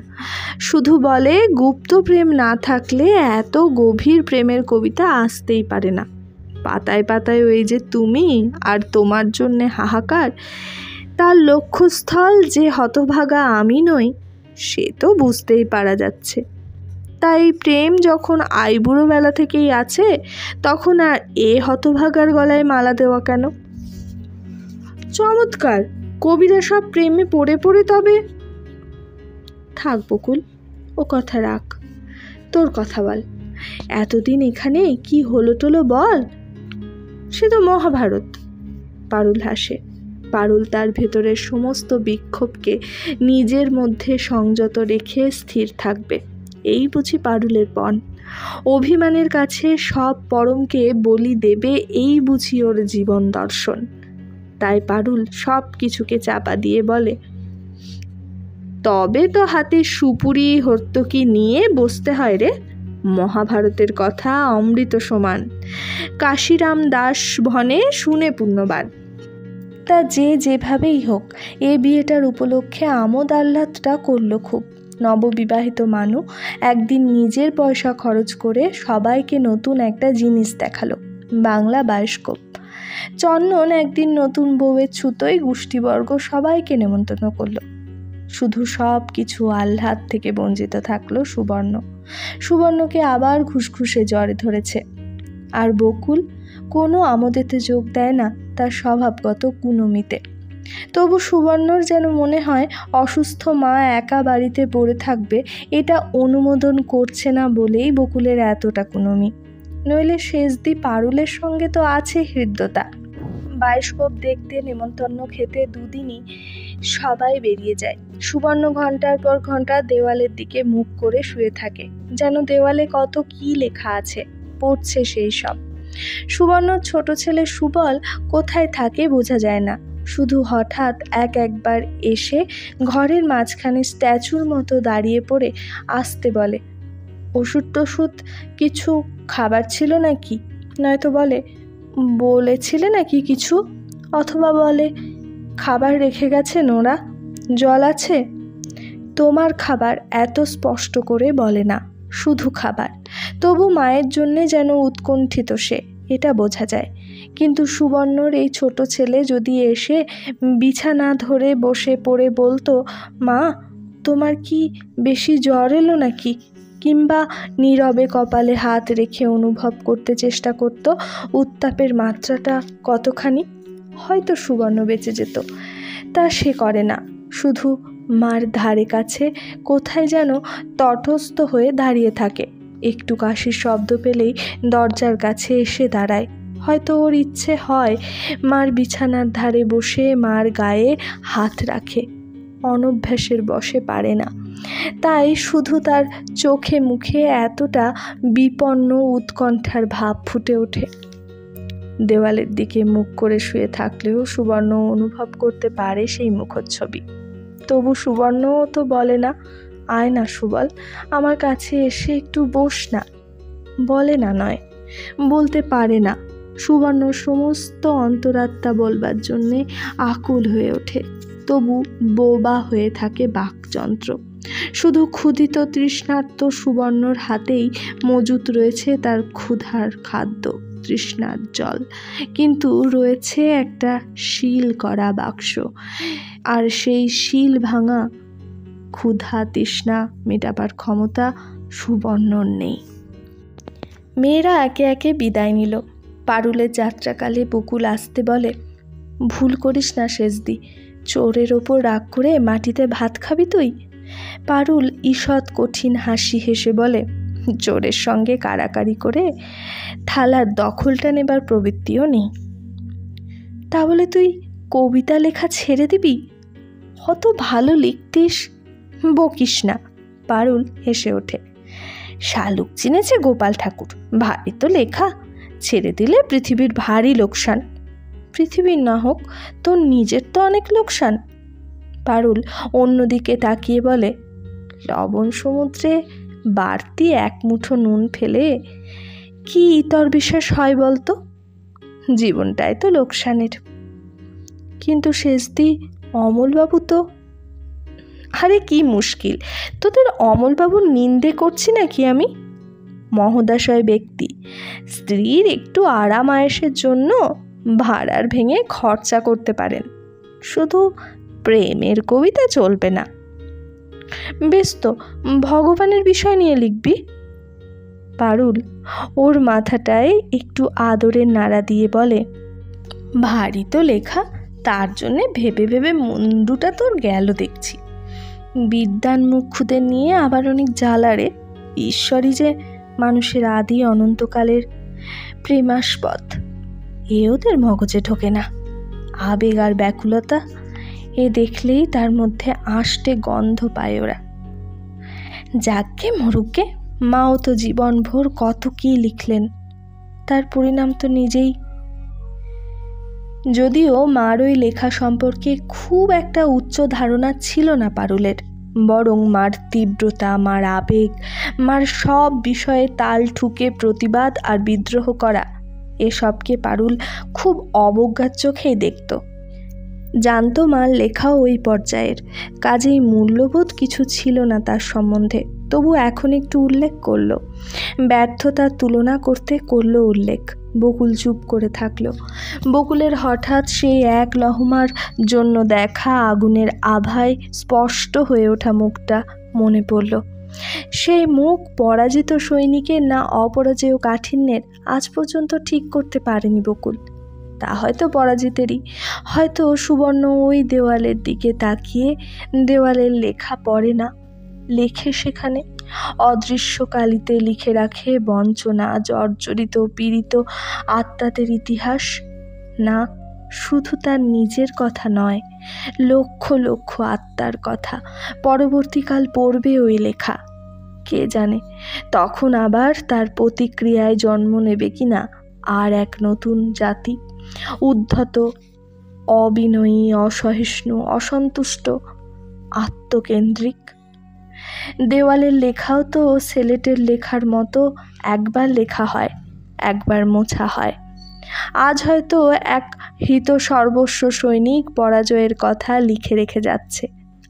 [SPEAKER 1] শুধু বলে গুপ্ত প্রেম না থাকলে এত গভীর প্রেমের কবিতা আসতেই পারে না। পাতায় পাতায় ওই যে তুমি আর তোমার জন্যে হাহাকার, তার লক্ষ্যস্থল যে হতভাগা আমি নই সে তো বুঝতেই পারা যাচ্ছে। তাই প্রেম যখন আইবুড়ো বেলা থেকেই আছে, তখন আর এ হতভাগার গলায় মালা দেওয়া কেন? চমৎকার, কবিরা সব প্রেমে পড়ে পড়ে তবে। থাক বকুল, ও কথা রাখ, তোর কথা বল। এতদিন এখানে কি হলো টলো বল। সে তো মহাভারত। পারুল হাসে। পারুল তার ভেতরের সমস্ত বিক্ষোভকে নিজের মধ্যে সংযত রেখে স্থির থাকবে, এই বুঝি পারুলের পণ। অভিমানের কাছে সব পরমকে বলি দেবে, এই বুঝি ওর জীবন দর্শন। তাই পারুল সব কিছুকে চাপা দিয়ে বলে, তবে তো হাতে সুপুরি হর্তকি নিয়ে বসতে হয় রে। মহাভারতের কথা অমৃত সমান, কাশিরাম দাস ভনে শুনে পুণ্যবান। তা যে যেভাবেই হোক এ বিয়েটার উপলক্ষে আমোদ আহ্লাদটা করলো খুব। নববিবাহিত মানু একদিন নিজের পয়সা খরচ করে সবাইকে নতুন একটা জিনিস দেখালো, বাংলা বায়োস্কোপ। চন্দন একদিন নতুন বউয়ের ছুতোয় গোষ্ঠীবর্গ সবাইকে নেমন্তন্ন করলো। শুধু সব কিছু আহ্লাদ থেকে বঞ্চিত থাকলো সুবর্ণ। সুবর্ণকে আবার ঘুসঘুসে জ্বরে ধরেছে। আর বকুল কোনো আমোদেতে যোগ দেয় না তার স্বভাবগত কুনমিতে। তবু সুবর্ণর যেন মনে হয় অসুস্থ মা একা বাড়িতে পড়ে থাকবে এটা অনুমোদন করছে না বলেই বকুলের এতটা কুনমি। নইলে শেষদি পারুলের সঙ্গে তো আছে হৃদ্যতা। বায়োস্কোপ দেখতে, নেমন্তন্ন খেতে দুদিনই সবাই বেরিয়ে যায়। সুবর্ণ ঘন্টার পর ঘন্টা দেওয়ালের দিকে মুখ করে শুয়ে থাকে, যেন দেওয়ালে কত কি লেখা আছে, পড়ছে সেই সব। সুবর্ণর ছোট ছেলে সুবল কোথায় থাকে বোঝা যায় না। শুধু হঠাৎ একবার এসে ঘরের মাঝখানে স্ট্যাচুর মতো দাঁড়িয়ে পড়ে আসতে বলে, ওষুধ টষুধ কিছু খাবার ছিল নাকি? নয়তো বলেছিলে নাকি কিছু? অথবা বলে খাবার রেখে গেছে নোরা, জল আছে? তোমার খাবার এত স্পষ্ট করে বলে না, শুধু খাবার। তবু মায়ের জন্যে যেন উৎকণ্ঠিত সে, এটা বোঝা যায়। কিন্তু সুবর্ণর এই ছোট ছেলে যদি এসে বিছানা ধরে বসে পড়ে বলতো, মা তোমার কি বেশি জ্বর এলো নাকি, কিংবা নীরবে কপালে হাত রেখে অনুভব করতে চেষ্টা করত উত্তাপের মাত্রাটা কতখানি, হয়তো সুবর্ণ বেঁচে যেত। তা সে করে না, শুধু মার ধারে কাছে কোথায় যেন তটস্থ হয়ে দাঁড়িয়ে থাকে। একটু কাশির শব্দ পেলেই দরজার কাছে এসে দাঁড়ায়। হয়তো ওর ইচ্ছে হয় মার বিছানার ধারে বসে মার গায়ে হাত রাখে, অনভ্যাসের বশে পারে না। তাই শুধু তার চোখে মুখে এতটা বিপন্ন উৎকণ্ঠার ভাব ফুটে ওঠে। দেওয়ালের দিকে মুখ করে শুয়ে থাকলেও সুবর্ণ অনুভব করতে পারে সেই মুখচ্ছবি। তবু সুবর্ণও তো বলে না, আয় না সুবল, আমার কাছে এসে একটু বস না। বলে না নয়, বলতে পারে না। সুবর্ণ সমস্ত অন্তরাত্মা বলবার জন্যে আকুল হয়ে ওঠে, তবু বোবা হয়ে থাকে বাকযন্ত্র। শুধু ক্ষুধিত তৃষ্ণার্ত সুবর্ণর হাতেই মজুত রয়েছে তার ক্ষুধার খাদ্য, তৃষ্ণার জল। কিন্তু রয়েছে একটা শিল করা বাক্স, আর সেই শিল ভাঙা ক্ষুধা তৃষ্ণা মেটাবার ক্ষমতা সুবর্ণর নেই। মেয়েরা একে একে বিদায় নিল। পারুলের যাত্রাকালে বকুল আসতে বলে, ভুল করিস না শেষদি, চোরের ওপর রাগ করে মাটিতে ভাত খাবি তুই? পারুল ঈষৎ কঠিন হাসি হেসে বলে, চোরের সঙ্গে কাড়াকাড়ি করে থালার দখলটা নেবার প্রবৃত্তিও নেই। তা বলে তুই কবিতা লেখা ছেড়ে দিবি? কত ভালো লিখতিস। বকিস না। পারুল হেসে ওঠে, শালুক চিনেছে গোপাল ঠাকুর, ভারী তো লেখা, ছেড়ে দিলে পৃথিবীর ভারী লোকসান। পৃথিবীর না হোক, তোর নিজের তো অনেক লোকসান। পারুল অন্যদিকে তাকিয়ে বলে, লবণ সমুদ্রে বাড়তি এক মুঠো নুন ফেলে কি ইতর বিশেষ হয় বলতো? জীবনটাই তো লোকসানের। কিন্তু শেষদি অমলবাবু তো। আরে কি মুশকিল, তোদের অমলবাবুর নিন্দে করছি নাকি আমি? মহোদয় ব্যক্তি, স্ত্রীর একটু আরাম আয়েসের জন্য ভাড়ার ভেঙে খরচা করতে পারেন, শুধু প্রেমের কবিতা চলবে না। বেশ তো, ভগবানের বিষয় নিয়ে লিখবি? পারুল ওর মাথাটায় একটু আদরের নাড়া দিয়ে বলে, ভারী তো লেখা, তার জন্যে ভেবে ভেবে মুন্ডুটা তোর গেল দেখছি। বিদ্যান মুখ্যদের নিয়ে আবার অনেক জ্বালারে। ঈশ্বরই যে মানুষের আদি অনন্তকালের প্রেমাস্পদ, এ ওদের মগজে ঢোকে না। আবেগ আর ব্যাকুলতা, এ দেখলেই তার মধ্যে আষ্টে গন্ধ পায় ওরা। যাককে মরুককে, মাও তো জীবনভর কত কি লিখলেন, তার পরিণাম তো নিজেই। যদিও মার ওই লেখা সম্পর্কে খুব একটা উচ্চ ধারণা ছিল না পারুলের, বরং মার তীব্রতা, মার আবেগ, মার সব বিষয়ে তাল ঠুকে প্রতিবাদ আর বিদ্রোহ করা, এসবকে পারুল খুব অবজ্ঞার চোখেই দেখত। জানতো মার লেখাও ওই পর্যায়ের, কাজেই মূল্যবোধ কিছু ছিল না তার সম্বন্ধে। তবু এখন একটু উল্লেখ করলো, ব্যর্থতার তুলনা করতে করলো উল্লেখ। বকুল চুপ করে থাকলো। বকুলের হঠাৎ সেই এক লহমার জন্য দেখা আগুনের আভায় স্পষ্ট হয়ে ওঠা মুখটা মনে পড়ল। সেই মুখ পরাজিত সৈনিকের না অপরাজেয় কাঠিন্যের আজ পর্যন্ত ঠিক করতে পারেনি বকুল। তা হয়তো পরাজিতেরই, হয়তো সুবর্ণ ওই দেওয়ালের দিকে তাকিয়ে দেওয়ালের লেখা পড়ে না, লেখে সেখানে অদৃশ্য কালিতে লিখে রাখে বঞ্চনা জর্জরিত পীড়িত আত্মাদের ইতিহাস। না, শুধু তার নিজের কথা নয়, লক্ষ লক্ষ আত্মার কথা পরবর্তীকাল পড়বে ওই লেখা। কে জানে তখন আবার তার প্রতিক্রিয়ায় জন্ম নেবে কিনা আর এক নতুন জাতি, উদ্ধত, অবিনয়ী, অসহিষ্ণু, অসন্তুষ্ট, আত্মকেন্দ্রিক। দেওয়ালের লেখাও তো সেলেটের লেখার মতো একবার লেখা হয়, একবার মোছা হয়। আজ হয়তো এক হিত সর্বস্ব সৈনিক পরাজয়ের কথা লিখে রেখে যাচ্ছে,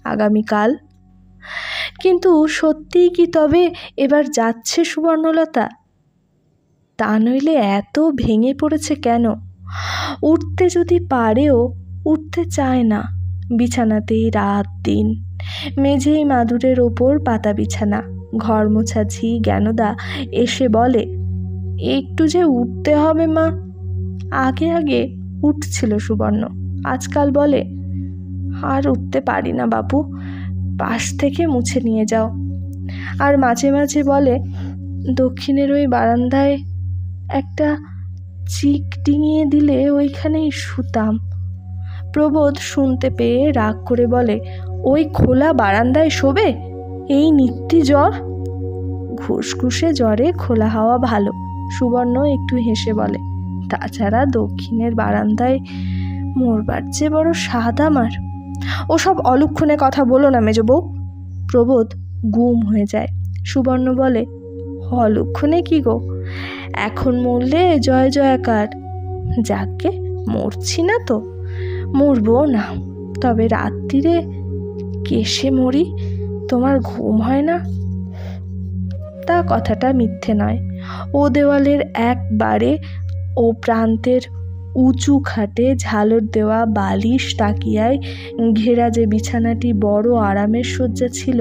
[SPEAKER 1] আগামীকাল। কিন্তু সত্যিই কি তবে এবার যাচ্ছে সুবর্ণলতা? তা নইলে এত ভেঙে পড়েছে কেন? উঠতে যদি পারেও উঠতে চায় না। বিছানাতেই রাত দিন, মেঝেই মাদুরের ওপর পাতা বিছানা। ঘর মোছা ঝি জ্ঞানদা এসে বলে, একটু যে উঠতে হবে মা। আগে আগে উঠছিল সুবর্ণ, আজকাল বলে, আর উঠতে পারি না বাপু, পাশ থেকে মুছে নিয়ে যাও। আর মাঝে মাঝে বলে, দক্ষিণের ওই বারান্দায় একটা চিক ডিঙিয়ে দিলে ওইখানেই শুতাম। প্রবোধ শুনতে পেয়ে রাগ করে বলে, ওই খোলা বারান্দায় শোবে? এই নিত্যি জ্বর। ঘুষঘুষে জ্বরে খোলা হাওয়া ভালো, সুবর্ণ একটু হেসে বলে। তাছাড়া দক্ষিণের বারান্দায় মরবার যে বড় স্বাদ আমার। ওসব অলক্ষণে কথা বলো না মেজ বউ। প্রবোধ গুম হয়ে যায়। সুবর্ণ বলে, অলক্ষণে কি গো, এখন মরলে জয় জয়াকার। যাকে মরছি না তো, মরবো না, তবে রাত্রিরে কেসে মরি, তোমার ঘুম হয় না? তা কথাটা মিথ্যে নয়। ও দেওয়ালের একবারে ও প্রান্তের উঁচু খাটে ঝালর দেওয়া বালিশ তাকিয়ায় ঘেরা যে বিছানাটি বড় আরামের শয্যা ছিল,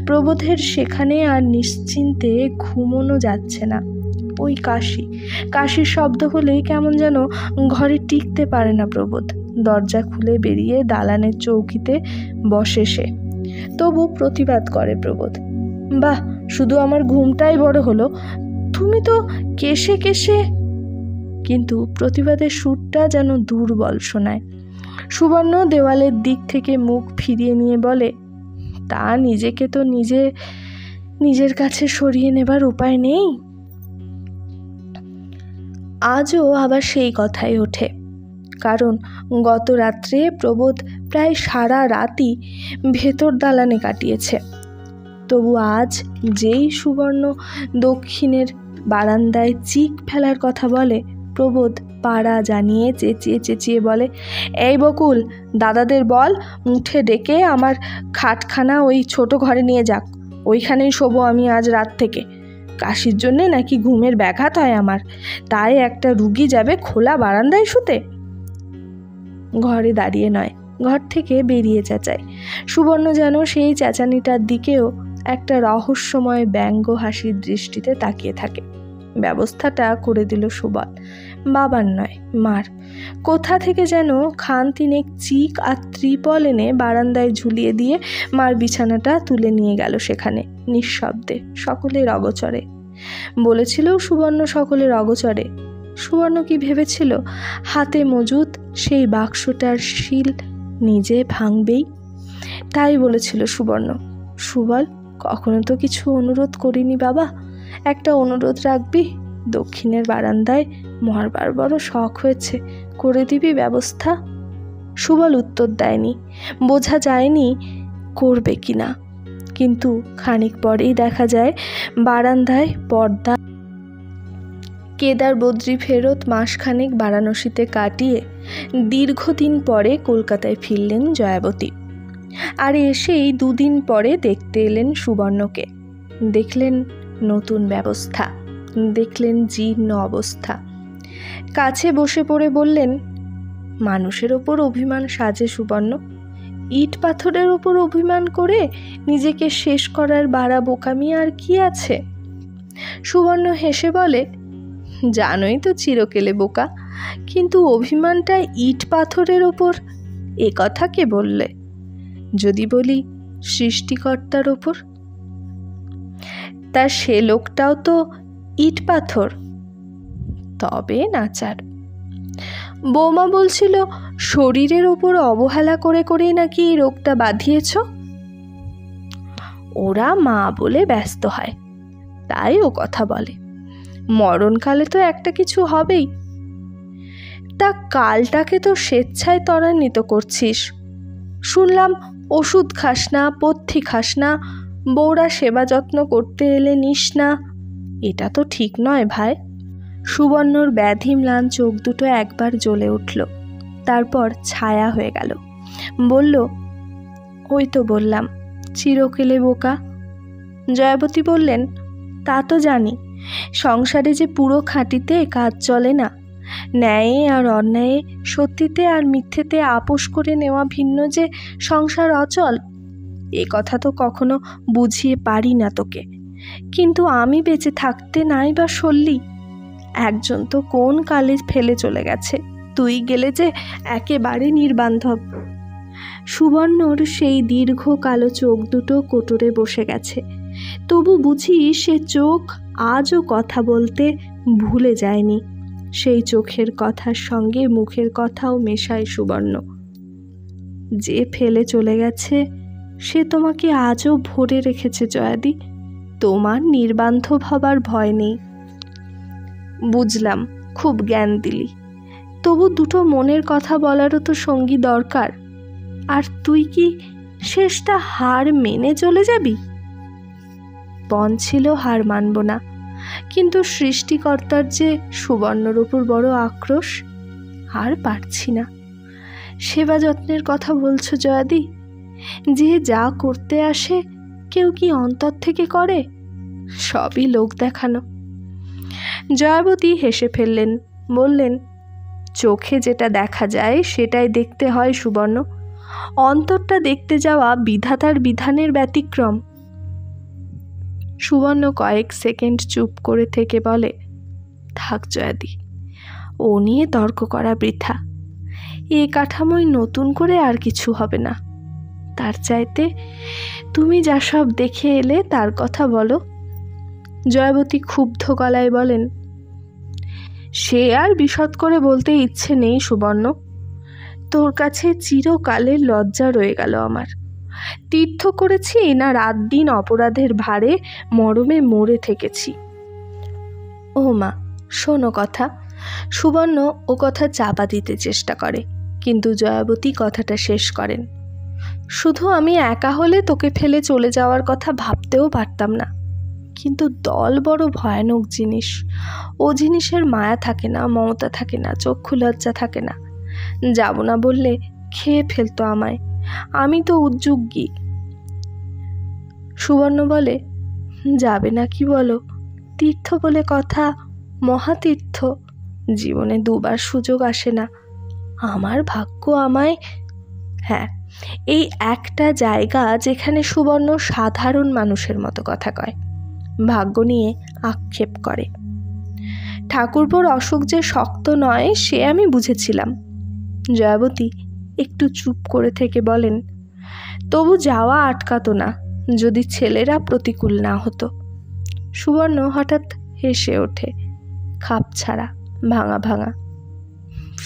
[SPEAKER 1] প্রবোধের সেখানে আর নিশ্চিন্তে ঘুমোনো যাচ্ছে না। ওই কাশির শব্দ হলেই কেমন যেন ঘরে টিকতে পারে না প্রবোধ। দরজা খুলে বেরিয়ে দালানের চৌকিতে বসে সে। তবু প্রতিবাদ করে প্রবোধ, বাহ, শুধু আমার ঘুমটাই বড় হলো, তুমি তো কেশে কেশে। কিন্তু প্রতিবাদের সুরটা যেন দুর্বল শোনায়। সুবর্ণ দেওয়ালের দিক থেকে মুখ ফিরিয়ে নিয়ে বলে, তা নিজেকে তো নিজের কাছে সরিয়ে নেবার উপায় নেই। আজও আবার সেই কথাই ওঠে, কারণ গত রাত্রে প্রবোধ প্রায় সারা রাতই ভেতর দালানে কাটিয়েছে। তবু আজ যেই সুবর্ণ দক্ষিণের বারান্দায় চিক ফেলার কথা বলে, প্রবোধ পাড়া জানিয়ে চেঁচিয়ে চেঁচিয়ে বলে, এই বকুল, দাদাদের বল মুঠে ডেকে আমার খাটখানা ওই ছোট ঘরে নিয়ে যাক, ওইখানেই শোবো আমি আজ রাত থেকে। কাশির জন্যে নাকি ঘুমের ব্যাঘাত হয় আমার, তাই একটা রুগী যাবে খোলা বারান্দায় শুতে? ঘরে দাঁড়িয়ে নয়, ঘর থেকে বেরিয়ে চেঁচায়। সুবর্ণ যেন সেই চেঁচানিটার দিকেও একটা রহস্যময় ব্যঙ্গ হাসির দৃষ্টিতে তাকিয়ে থাকে। ব্যবস্থাটা করে দিল সুবল, বাবার নয় মার। কোথা থেকে যেন খান তিনেক চিক আর ত্রিপল এনে বারান্দায় ঝুলিয়ে দিয়ে মার বিছানাটা তুলে নিয়ে গেল সেখানে, নিঃশব্দে, সকলের অগোচরে। বলেছিল সুবর্ণ সকলের অগোচরে। সুবর্ণ কি ভেবেছিল হাতে মজুদ সেই বাক্সটার শিল নিজে ভাঙবেই? তাই বলেছিল সুবর্ণ, সুবল, কখনো তো কিছু অনুরোধ করিনি বাবা, একটা অনুরোধ রাখবি? দক্ষিণের বারান্দায় মরবার বড় শখ হয়েছে, করে দিবি ব্যবস্থা? সুবল উত্তর দেয়নি, বোঝা যায়নি করবে কিনা। কিন্তু খানিক পরেই দেখা যায় বারান্দায় পর্দা। কেদার বদ্রী ফেরত মাসখানেক বারাণসীতে কাটিয়ে দীর্ঘদিন পরে কলকাতায় ফিরলেন জয়াবতী। আর এসেই দুদিন পরে দেখতে এলেন সুবর্ণকে। দেখলেন নতুন ব্যবস্থা, দেখলেন জীর্ণ অবস্থা। কাছে বসে পড়ে বললেন, মানুষের ওপর অভিমান সাজে সুবর্ণ, ইট পাথরের ওপর অভিমান করে নিজেকে শেষ করার বাড়া বোকামি আর কি আছে? সুবর্ণ হেসে বলে, জানোই তো চিরকেলে বোকা, কিন্তু অভিমানটা ইট পাথরের ওপর এ কথা কে বললে? যদি বলি সৃষ্টিকর্তার ওপর, তা সে লোকটাও তো ইট পাথর। তবে নাচার। বৌমা বলছিল শরীরের ওপর অবহেলা করে করেই নাকি এই রোগটা বাঁধিয়েছ। ওরা মা বলে ব্যস্ত হয়, তাই ও কথা বলে। মরণকালে তো একটা কিছু হবেই। তা কালটাকে তো স্বেচ্ছায় ত্বরান্বিত করছিস। শুনলাম ওষুধ খাস না, পথ্যি খাস না, বউরা সেবা যত্ন করতে এলে নিস না, এটা তো ঠিক নয় ভাই। সুবর্ণর ব্যাধি ম্লান চোখ দুটো একবার জ্বলে উঠল, তারপর ছায়া হয়ে গেল। বলল, ওই তো বললাম চিরকেলে বোকা। জয়াবতী বললেন, তা তো জানি, সংসারে যে পুরো খাঁটিতে কাজ চলে না, ন্যায়ে আর অন্যায়ে, সত্যিতে আর মিথ্যেতে আপোষ করে নেওয়া ভিন্ন যে সংসার অচল, এ কথা তো কখনো বুঝিয়ে পারি না তোকে। কিন্তু আমি বেঁচে থাকতে নাই বা সরলি, একজন তো কোন কালে ফেলে চলে গেছে, তুই গেলে যে একেবারে নির্বান্ধব। সুবর্ণর সেই দীর্ঘ কালো চোখ দুটো কোটরে বসে গেছে, তবু বুঝি সে চোখ আজও কথা বলতে ভুলে যায়নি। সেই চোখের কথার সঙ্গে মুখের কথাও মেশায় সুবর্ণ। যে ফেলে চলে গেছে সে তোমাকে আজও ভরে রেখেছে জয়াদি, তোমার নির্বান্ধব হবার ভয় নেই। বুঝলাম, খুব জ্ঞান দিলি, তবু দুটো মনের কথা বলারও তো সঙ্গী দরকার। আর তুই কি শেষটা হার মেনে চলে যাবি? পণ ছিল হার মানব না, কিন্তু সৃষ্টিকর্তার যে সুবর্ণর উপর বড় আক্রোশ, আর পারছি না। সেবা যত্নের কথা বলছো জয়াদি, যে যা করতে আসে কেউ কি অন্তর থেকে করে? সবই লোক দেখানো। জয়াবতী হেসে ফেললেন, বললেন, চোখে যেটা দেখা যায় সেটাই দেখতে হয় সুবর্ণ, অন্তরটা দেখতে যাওয়া বিধাতার বিধানের ব্যতিক্রম। সুবর্ণ কয়েক সেকেন্ড চুপ করে থেকে বলে, থাক জয়াদি, ও নিয়ে তর্ক করা বৃথা, এ কাঠামোয় নতুন করে আর কিছু হবে না। তার চাইতে তুমি যা সব দেখে এলে তার কথা বলো। জয়াবতী ক্ষুব্ধ গলায় বলেন, সে আর বিশদ করে বলতে ইচ্ছে নেই সুবর্ণ, তোর কাছে চিরকালের লজ্জা রয়ে গেল আমার। তীর্থ করেছি না রাত দিন অপরাধের ভারে মরমে মরে থেকেছি। ও মা, শোনো কথা। সুবর্ণ ও কথা চাপা দিতে চেষ্টা করে, কিন্তু জয়াবতী কথাটা শেষ করেন। শুধু আমি একা হলে তোকে ফেলে চলে যাওয়ার কথা ভাবতেও পারতাম না, কিন্তু দল বড় ভয়ানক জিনিস। ও জিনিসের মায়া থাকে না, মমতা থাকে না, চক্ষু লজ্জা থাকে না। যাব না বললে খেয়ে ফেলতো আমায়, আমি তো উদ্যোগী। সুবর্ণ বলে, যাবে না কি বলো? তীর্থ বলে কথা, মহাতীর্থ, জীবনে দুবার সুযোগ আসে না। আমার ভাগ্য আমায়, হ্যাঁ, এই একটা জায়গা যেখানে সুবর্ণ সাধারণ মানুষের মতো কথা কয়, ভাগ্য নিয়ে আক্ষেপ করে। ঠাকুরপোর অসুখ যে শক্ত নয় সে আমি বুঝেছিলাম। জয়াবতী একটু চুপ করে থেকে বলেন, তবু যাওয়া আটকাতো না যদি ছেলেরা প্রতিকূল না হতো। সুবর্ণ হঠাৎ হেসে ওঠে, খাপ ছাড়া, ভাঙা ভাঙা।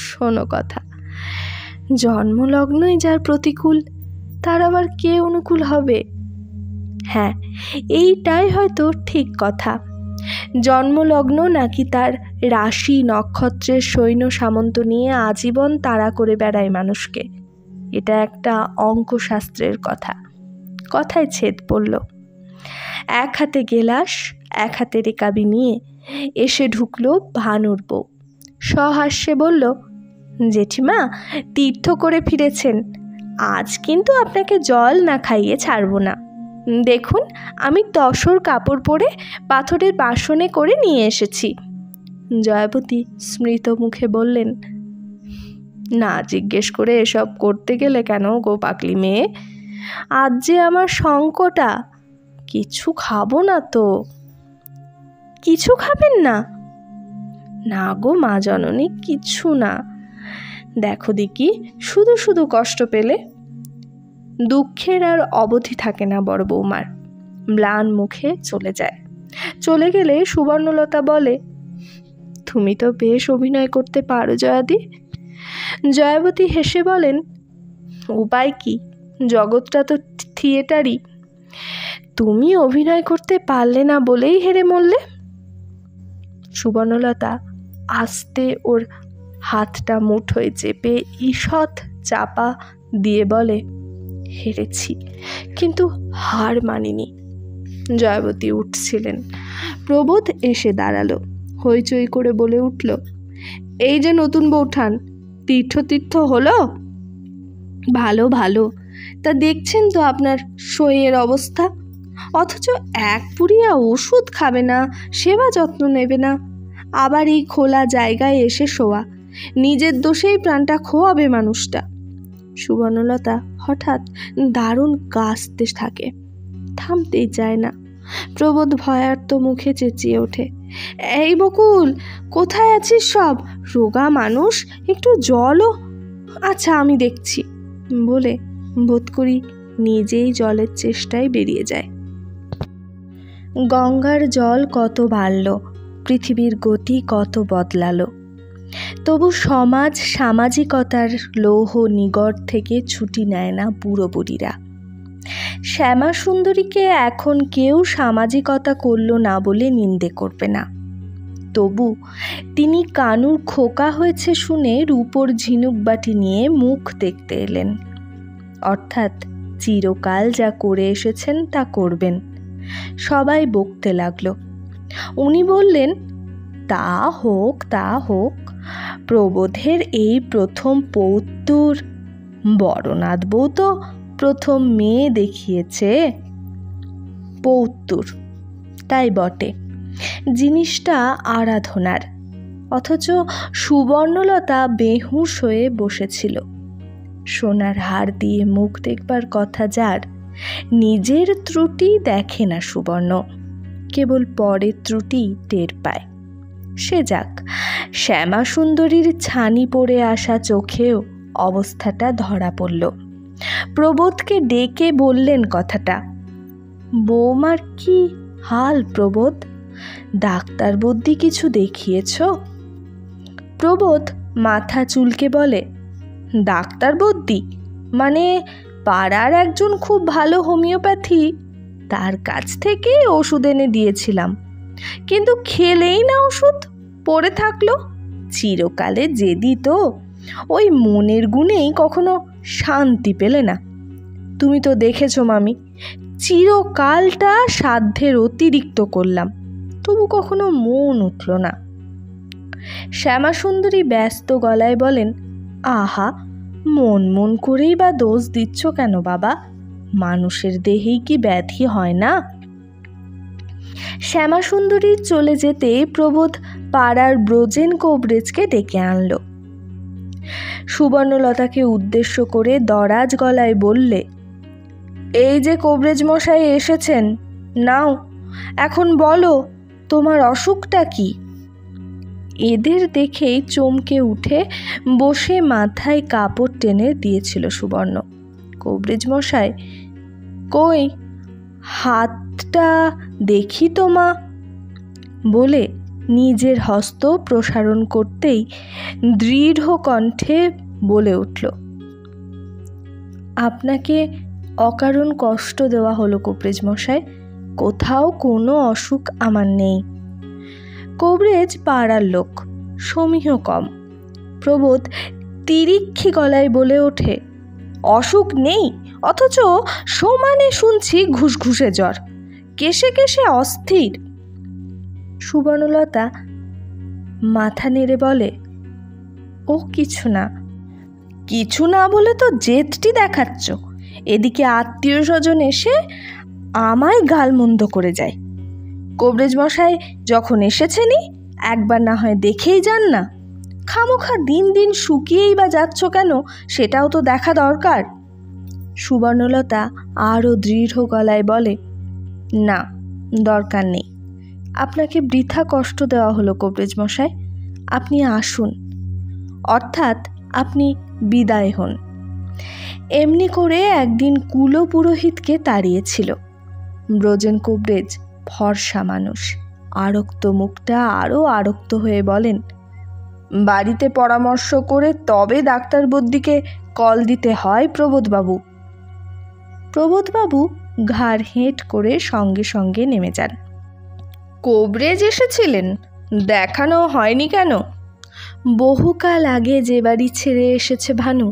[SPEAKER 1] শোনো কথা, জন্মলগ্নই যার প্রতিকূল, তার আবার কে অনুকূল হবে? হ্যাঁ, এইটাই হয়তো ঠিক কথা। জন্মলগ্ন নাকি তার রাশি নক্ষত্রের সৈন্য সামন্ত নিয়ে আজীবন তাড়া করে বেড়ায় মানুষকে, এটা একটা অঙ্কশাস্ত্রের কথা। কথায় ছেদ পড়ল। এক হাতে গেলাস, এক হাতে রেকাবি নিয়ে এসে ঢুকলো ভানুর বউ। সহাস্যে বলল, জেঠিমা তীর্থ করে ফিরেছেন, আজ কিন্তু আপনাকে জল না খাইয়ে ছাড়ব না। দেখুন, আমি তসর কাপড় পরে পাথরের বাসনে করে নিয়ে এসেছি। জয়াবতী স্মৃত মুখে বললেন, না জিজ্ঞেস করে এসব করতে গেলে কেন গো পাকলি মেয়ে? আজ যে আমার সংকটা, কিছু খাবো না তো। কিছু খাবেন না? না গো মা জননী, কিছু না। দেখো দেখি, শুধু শুধু কষ্ট পেলে। দুঃখের আর অবধি থাকে না বড় বৌমার, ম্লান মুখে চলে যায়। চলে গেলে সুবর্ণলতা বলে, তুমি তো বেশ অভিনয় করতে পারো জয়াদি। জয়াবতী হেসে বলেন, উপায় কি, জগৎটা তো থিয়েটারই। তুমি অভিনয় করতে পারলে না বলেই হেরে মরলে। সুবর্ণলতা আস্তে ওর হাতটা মুঠোয় চেপে ঈষৎ চাপা দিয়ে বলে, হেরেছি, কিন্তু হার মানিনি। জয়াবতী উঠছিলেন। প্রবোধ এসে দাঁড়ালো, হইচই করে বলে উঠল, এই যে নতুন বৌঠান, তীর্থ হলো? ভালো ভালো। তা দেখছেন তো আপনার শরীরের অবস্থা, অথচ এক পুরিয়া ওষুধ খাবে না, সেবা যত্ন নেবে না, আবার এই খোলা জায়গায় এসে শোয়া, নিজের দোষেই প্রাণটা খোয়াবে মানুষটা। সুবর্ণলতা হঠাৎ দারুণ কাশতে থাকে, থামতেই চায় না। প্রবোধ ভয়ার্ত মুখে চেঁচিয়ে ওঠে, এই বকুল, কোথায় আছিস সব? রোগা মানুষ, একটু জলও। আচ্ছা আমি দেখছি বলে বোধ করি নিজেই জলের চেষ্টায় বেরিয়ে যায়। গঙ্গার জল কত বাড়ল, পৃথিবীর গতি কত বদলালো, তবু সমাজ সামাজিকতার লৌহ নিগড় থেকে ছুটি নেয় না বুড়ো বুড়িরা। শ্যামা সুন্দরীকে এখন কেউ সামাজিকতা করল না বলে নিন্দে করবে না, তবু তিনি কানুর খোকা হয়েছে শুনে রূপোর ঝিনুক বাটি নিয়ে মুখ দেখতে এলেন। অর্থাৎ চিরকাল যা করে এসেছেন তা করবেন। সবাই বকতে লাগলো। উনি বললেন, তা হোক তা হোক, প্রবোধের এই প্রথম পৌত্তর, বড়নাথ বউ তো প্রথম মেয়ে দেখিয়েছে। পৌত্তর তাই বটে, জিনিসটা আরাধনার, অথচ সুবর্ণলতা বেহুঁশ হয়ে বসেছিল। সোনার হার দিয়ে মুখ দেখবার কথা যার, নিজের ত্রুটি দেখে না সুবর্ণ, কেবল পরের ত্রুটি টের পায়। সে যাক, শ্যামা সুন্দরীর ছানি পড়ে আসা চোখেও অবস্থাটা ধরা পড়ল। প্রবোধকে ডেকে বললেন কথাটা, বৌমার কি হাল প্রবোধ? ডাক্তার বুদ্ধি কিছু দেখিয়েছ? প্রবোধ মাথা চুলকে বলে, ডাক্তার বুদ্ধি মানে পাড়ার একজন খুব ভালো হোমিওপ্যাথি, তার কাছ থেকে ওষুধ এনে দিয়েছিলাম, কিন্তু খেলেই না ওষুধ, পড়ে থাকলো। চিরকালে জেদি তো, ওই মনের গুণেই কখনো শান্তি পেলে না। তুমি তো দেখেছো মামি, চিরকালটা সাধ্যের অতিরিক্ত করলাম, তবু কখনো মন উঠল না। শ্যামা সুন্দরী ব্যস্ত গলায় বলেন, আহা, মন করেই বা দোষ দিচ্ছ কেন বাবা? মানুষের দেহেই কি ব্যাধি হয় না? শ্যামা সুন্দরীর চলে যেতে প্রবোধ পাড়ার ব্রজেন কোবরেজকে ডেকে আনল। সুবর্ণলতাকে উদ্দেশ্য করে দরাজ গলায় বললে, এই যে কোবরেজ মশাই এসেছেন, নাও এখন বলো তোমার অসুখটা কি? এদের দেখেই চমকে উঠে বসে মাথায় কাপড় টেনে দিয়েছিল সুবর্ণ। কোবরেজ মশাই, কই হাতটা দেখি তো মা, বলে নিজের হস্ত প্রসারণ করতেই দৃঢ় কণ্ঠে বলে উঠল, আপনাকে অকারণ কষ্ট দেওয়া হলো কোবরেজ মশাই, কোথাও কোনো অসুখ আমার নেই। কোবরেজ পাড়ার লোক, সমীহ কম। প্রবোধ তিরিক্ষি গলায় বলে ওঠে, অসুখ নেই, অথচ সমানে শুনছি ঘুষঘুষে জ্বর, কেশে কেশে অস্থির। সুবর্ণলতা মাথা নেড়ে বলে, ও কিছু না। কিছু না বলে তো জেদটি দেখাচ্ছ, এদিকে আত্মীয় স্বজন এসে আমায় গালমন্দ করে যায়। কোবরেজ মশাই যখন এসেছেনই একবার না হয় দেখেই যান না, খামোখা দিন দিন শুকিয়েই বা যাচ্ছ কেন, সেটাও তো দেখা দরকার। সুবর্ণলতা আরও দৃঢ় গলায় বলে, না, দরকার নেই, আপনাকে বৃথা কষ্ট দেওয়া হলো কোবরেজ মশাই, আপনি আসুন, অর্থাৎ আপনি বিদায় হন। এমনি করে একদিন কুলো পুরোহিতকে তাড়িয়েছিল। ব্রজেন কোবরেজ ফর্সা মানুষ, আরক্ত মুখটা আরও আরক্ত হয়ে বলেন, বাড়িতে পরামর্শ করে তবে ডাক্তার বদ্যিকে কল দিতে হয় প্রবোধবাবু। প্রবোধবাবু ঘাড় হেঁট করে সঙ্গে সঙ্গে নেমে যান। কোবরেজ এসেছিলেন, দেখানো হয়নি কেন? বহুকাল আগে যে বাড়ি ছেড়ে এসেছে ভানু,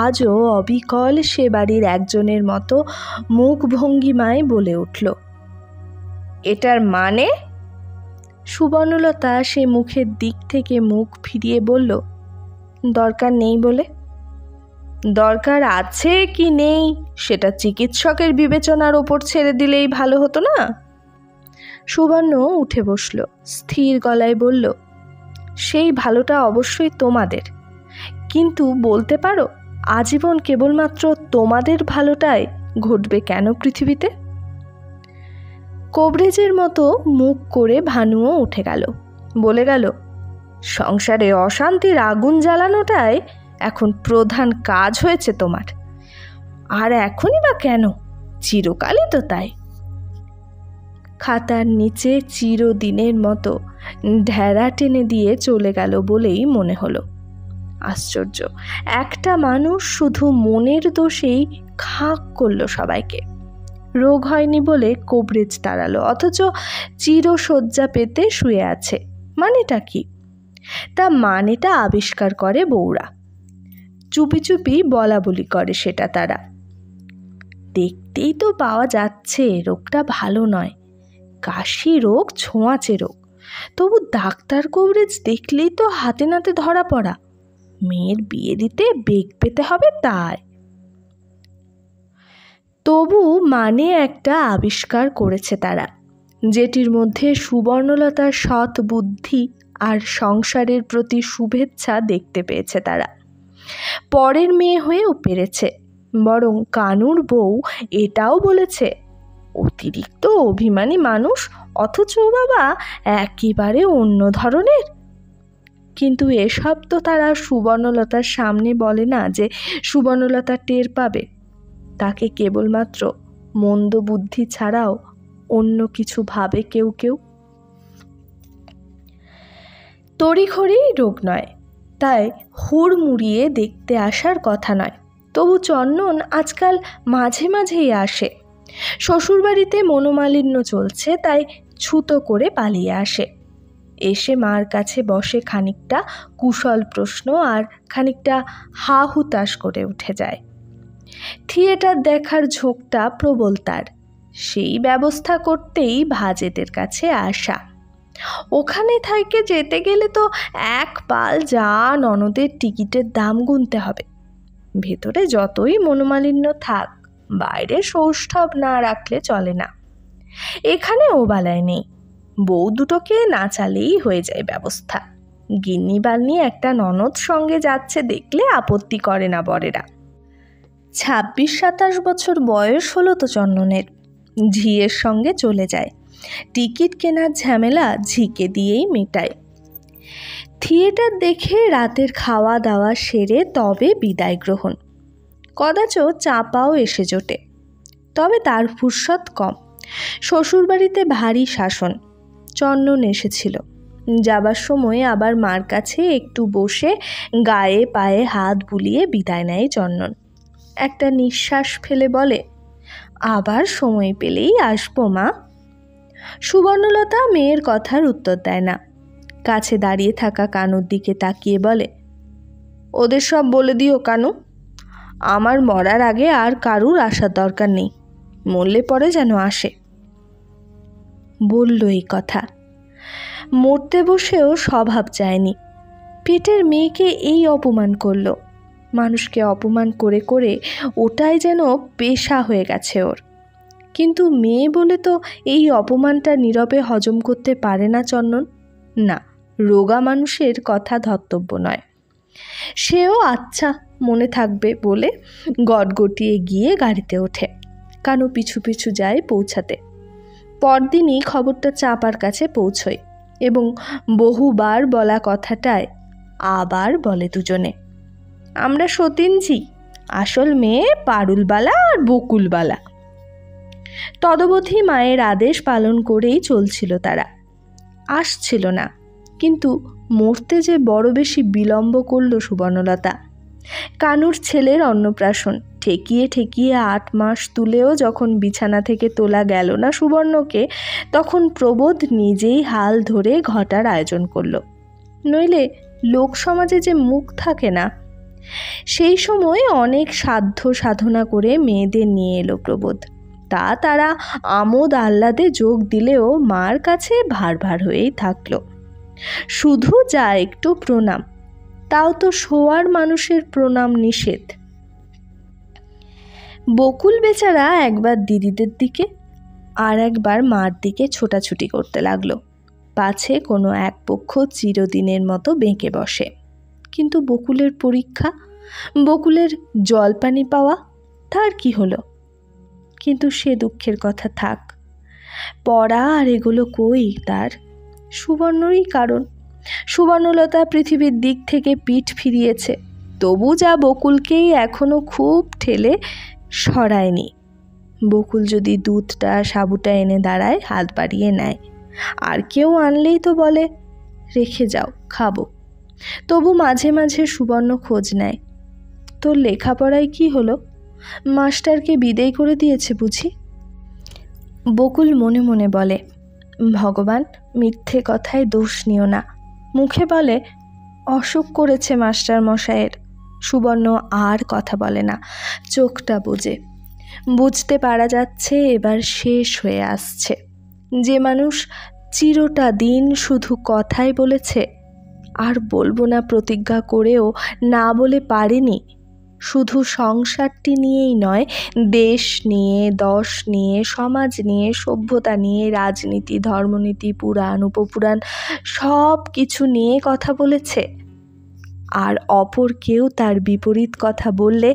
[SPEAKER 1] আজও অবিকল সে বাড়ির একজনের মতো মুখ ভঙ্গিমায় বলে উঠল, এটার মানে? সুবর্ণলতা সে মুখের দিক থেকে মুখ ফিরিয়ে বলল, দরকার নেই বলে। দরকার আছে কি নেই সেটা চিকিৎসকের বিবেচনার ওপর ছেড়ে দিলেই ভালো হতো না? সুবর্ণ উঠে বসল, স্থির গলায় বলল, সেই ভালোটা অবশ্যই তোমাদের, কিন্তু বলতে পারো আজীবন কেবলমাত্র তোমাদের ভালোটাই ঘটবে কেন পৃথিবীতে? কবরেজের মতো মুখ করে ভানুও উঠে গেল, বলে গেল, সংসারে অশান্তির আগুন জ্বালানোটাই এখন প্রধান কাজ হয়েছে তোমার। আর এখনই বা কেন, চিরকালই তো তাই। খাতার নিচে চিরদিনের মতো ঢেরা টেনে দিয়ে চলে গেল বলেই মনে হলো। আশ্চর্য, একটা মানুষ শুধু মনের দোষেই খাক করলো সবাইকে। রোগ হয়নি বলে কবরেজ তাড়ালো, অথচ চিরশয্যা পেতে শুয়ে আছে। মানেটা কি? তা মানেটা আবিষ্কার করে বউরা, চুপি চুপি বলা বলি করে সেটা তারা। দেখতেই তো পাওয়া যাচ্ছে রোগটা ভালো নয়, কাশি রোগ, ছোঁয়াচে রোগ, তবু ডাক্তার কবরেজ দেখলেই তো হাতে নাতে ধরা পড়া। মেয়ের বিয়ে দিতে বেগ পেতে হবে তাই। তবু মানে একটা আবিষ্কার করেছে তারা, যেটির মধ্যে সুবর্ণলতার সৎ বুদ্ধি আর সংসারের প্রতি শুভেচ্ছা দেখতে পেয়েছে তারা। পরের মেয়ে হয়েও পেরেছে, বরং কানুর বউ এটাও বলেছে, অতিরিক্ত অভিমানী মানুষ, অথচ বাবা একেবারে অন্য ধরনের। কিন্তু এসব তো তারা সুবর্ণলতার সামনে বলে না, যে সুবর্ণলতা টের পাবে তাকে কেবলমাত্র মন্দ বুদ্ধি ছাড়াও অন্য কিছু ভাবে কেউ কেউ। তড়িঘড়ি রোগ নয়, তাই হুড়মুড়িয়ে দেখতে আসার কথা নয়। তবু চন্দন আজকাল মাঝে মাঝেই আসে। শ্বশুরবাড়িতে মনোমালিন্য চলছে, তাই ছুতো করে পালিয়ে আসে। এসে মার কাছে বসে, খানিকটা কুশল প্রশ্ন আর খানিকটা হা হুতাশ করে উঠে যায়। থিয়েটার দেখার ঝোঁকটা প্রবল তার, সেই ব্যবস্থা করতেই ভাজেদের কাছে আসা। ওখানে থেকে যেতে গেলে তো এক পাল যা ননদের টিকিটের দাম গুনতে হবে। ভেতরে যতই মনোমালিন্য থাক, বাইরে সৌষ্ঠব না রাখলে চলে না। এখানে ও বালায় নেই, বউ দুটোকে নাচালেই হয়ে যায় ব্যবস্থা। গিন্নি বান্নি একটা ননদ সঙ্গে যাচ্ছে দেখলে আপত্তি করে না বরেরা। 26-27 বছর বয়স হলো তো চন্দনের, ঝিয়ের সঙ্গে চলে যায়। টিকিট কেনার ঝামেলা ঝিকে দিয়েই মেটায়। থিয়েটার দেখে রাতের খাওয়া দাওয়া সেরে তবে বিদায় গ্রহণ। কদাচ চাপাও এসে জোটে, তবে তার ফুরসত কম। শ্বশুরবাড়িতে ভারী শাসন। চন্দন এসেছিল, যাবার সময় আবার মার কাছে একটু বসে গায়ে পায়ে হাত বুলিয়ে বিদায় নেয় চন্দন। একটা নিঃশ্বাস ফেলে বলে, আবার সময় পেলেই আসবো মা। সুবর্ণলতা মেয়ের কথার উত্তর দেয় না। কাছে দাঁড়িয়ে থাকা কানুর দিকে তাকিয়ে বলে, ওদের সব বলে দিও কানু, আমার মরার আগে আর কারুর আসার দরকার নেই, মরলে পরে যেন আসে। বলল এই কথা। মরতে বসেও স্বভাব চায়নি। পেটের মেয়েকে এই অপমান করলো। মানুষকে অপমান করে করে ওটাই যেন পেশা হয়ে গেছে ওর। কিন্তু মেয়ে বলে তো এই অপমানটা নীরবে হজম করতে পারে না চন্দন। না, রোগা মানুষের কথা ধর্তব্য নয়। সেও আচ্ছা মনে থাকবে বলে গটগটিয়ে গিয়ে গাড়িতে ওঠে। কানু পিছু পিছু যায় পৌঁছাতে। পরদিনই খবরটা চাপার কাছে পৌঁছয় এবং বহুবার বলা কথাটায় আবার বলে দুজনে, আমরা সতীনজি, আসল মেয়ে পারুলবালা আর বকুলবালা। তদবধি মায়ের আদেশ পালন করেই চলছিল তারা। আসছিল না, কিন্তু মরতে যে বড় বেশি বিলম্ব করল সুবর্ণলতা। কানুর ছেলের অন্নপ্রাশন ঠেকিয়ে ঠেকিয়ে 8 মাস তুলেও যখন বিছানা থেকে তোলা গেল না সুবর্ণকে, তখন প্রবোধ নিজেই হাল ধরে ঘটার আয়োজন করল। নইলে লোক সমাজে যে মুখ থাকে না। সেই সময় অনেক সাধ্য সাধনা করে মেয়েদের নিয়ে এলো প্রবোধ। তা তারা আমোদ আহ্লাদে যোগ দিলেও মার কাছে ভার ভার হয়েই থাকলো। শুধু যা একটু প্রণাম, তাও তো শোয়ার মানুষের প্রণাম নিষেধ। বকুল বেচারা একবার দিদিদের দিকে আর একবার মার দিকে ছোটাছুটি করতে লাগলো, পাছে কোনো এক পক্ষ চিরদিনের মতো বেঁকে বসে। কিন্তু বকুলের পরীক্ষা, বকুলের জলপানি পাওয়া, তার কি হলো? কিন্তু সে দুঃখের কথা থাক, পড়া আর এগুলো কই তার? সুবর্ণরই কারণ। সুবর্ণলতা পৃথিবীর দিক থেকে পিঠ ফিরিয়েছে, তবু যা বকুলকেই এখনো খুব ঠেলে সরায়নি। বকুল যদি দুধটা সাবুটা এনে দাঁড়ায়, হাত বাড়িয়ে নেয়, আর কেউ আনলেই তো বলে রেখে যাও, খাবো। তবু মাঝে মাঝে সুবর্ণ খোঁজ নেয়, তোর লেখাপড়ায় কি হলো? মাস্টারকে বিদেয় করে দিয়েছে বুঝি? বকুল মনে মনে বলে, ভগবান, মিথ্যে কথায় দোষ নিও না। মুখে বলে অসুখ করেছে মাস্টার মশাইয়ের। সুবর্ণ আর কথা বলে না, চোখটা বুঝে। বুঝতে পারা যাচ্ছে এবার শেষ হয়ে আসছে। যে মানুষ চিরটা দিন শুধু কথাই বলেছে, আর বলবো না প্রতিজ্ঞা করেও না বলে পারেনি, শুধু সংসারটি নিয়েই নয়, দেশ নিয়ে, দশ নিয়ে, সমাজ নিয়ে, সভ্যতা নিয়ে, রাজনীতি, ধর্মনীতি, পুরাণ, উপপুরাণ, সব কিছু নিয়ে কথা বলেছে। আর অপর কেউ তার বিপরীত কথা বললে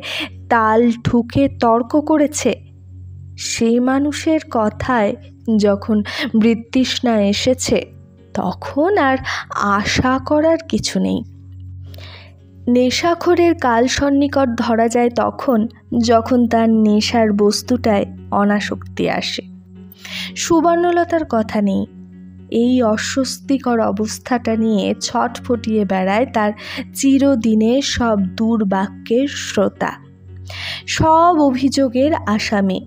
[SPEAKER 1] তাল ঠুকে তর্ক করেছে। সেই মানুষের কথায় যখন বৃত্তৃষ্ণা এসেছে, তখন আর আশা করার কিছু নেই। নেশাখোরের কাল সন্নিকট ধরা যায় তখন যখন তার নেশার বস্তুটায় অনাসক্তি আসে। সুবর্ণলতার কথা নেই, এই অস্বস্তিকর অবস্থাটা নিয়ে ছটফটিয়ে বেড়ায় তার চিরদিনের সব দুর্বাক্যের শ্রোতা, সব অভিযোগের আসামি।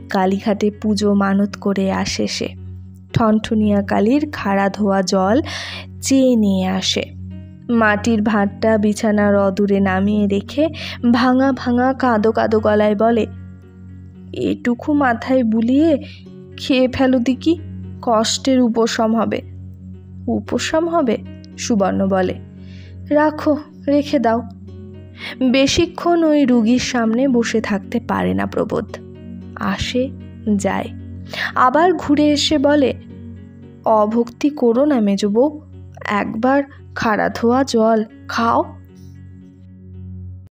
[SPEAKER 1] কালীঘাটে পুজো মানত করে আসে সে, ঠনঠনিয়া কালীর খাড়া ধোয়া জল চেয়ে নিয়ে আসে। মাটির ভাঁড়টা বিছানার অদূরে নামিয়ে রেখে ভাঙা ভাঙা কাঁদো কাঁদো গলায় বলে, এটুকু মাথায় বুলিয়ে খেয়ে ফেলো দিকি, কষ্টের উপশম হবে। উপশম হবে? সুবর্ণ বলে, রাখো, রেখে দাও। বেশিক্ষণ ওই রুগীর সামনে বসে থাকতে পারে না প্রবোধ। আসে যায়, আবার ঘুরে এসে বলে, অভক্তি করো না মেজবউ, একবার খাড়া ধোয়া জল খাও।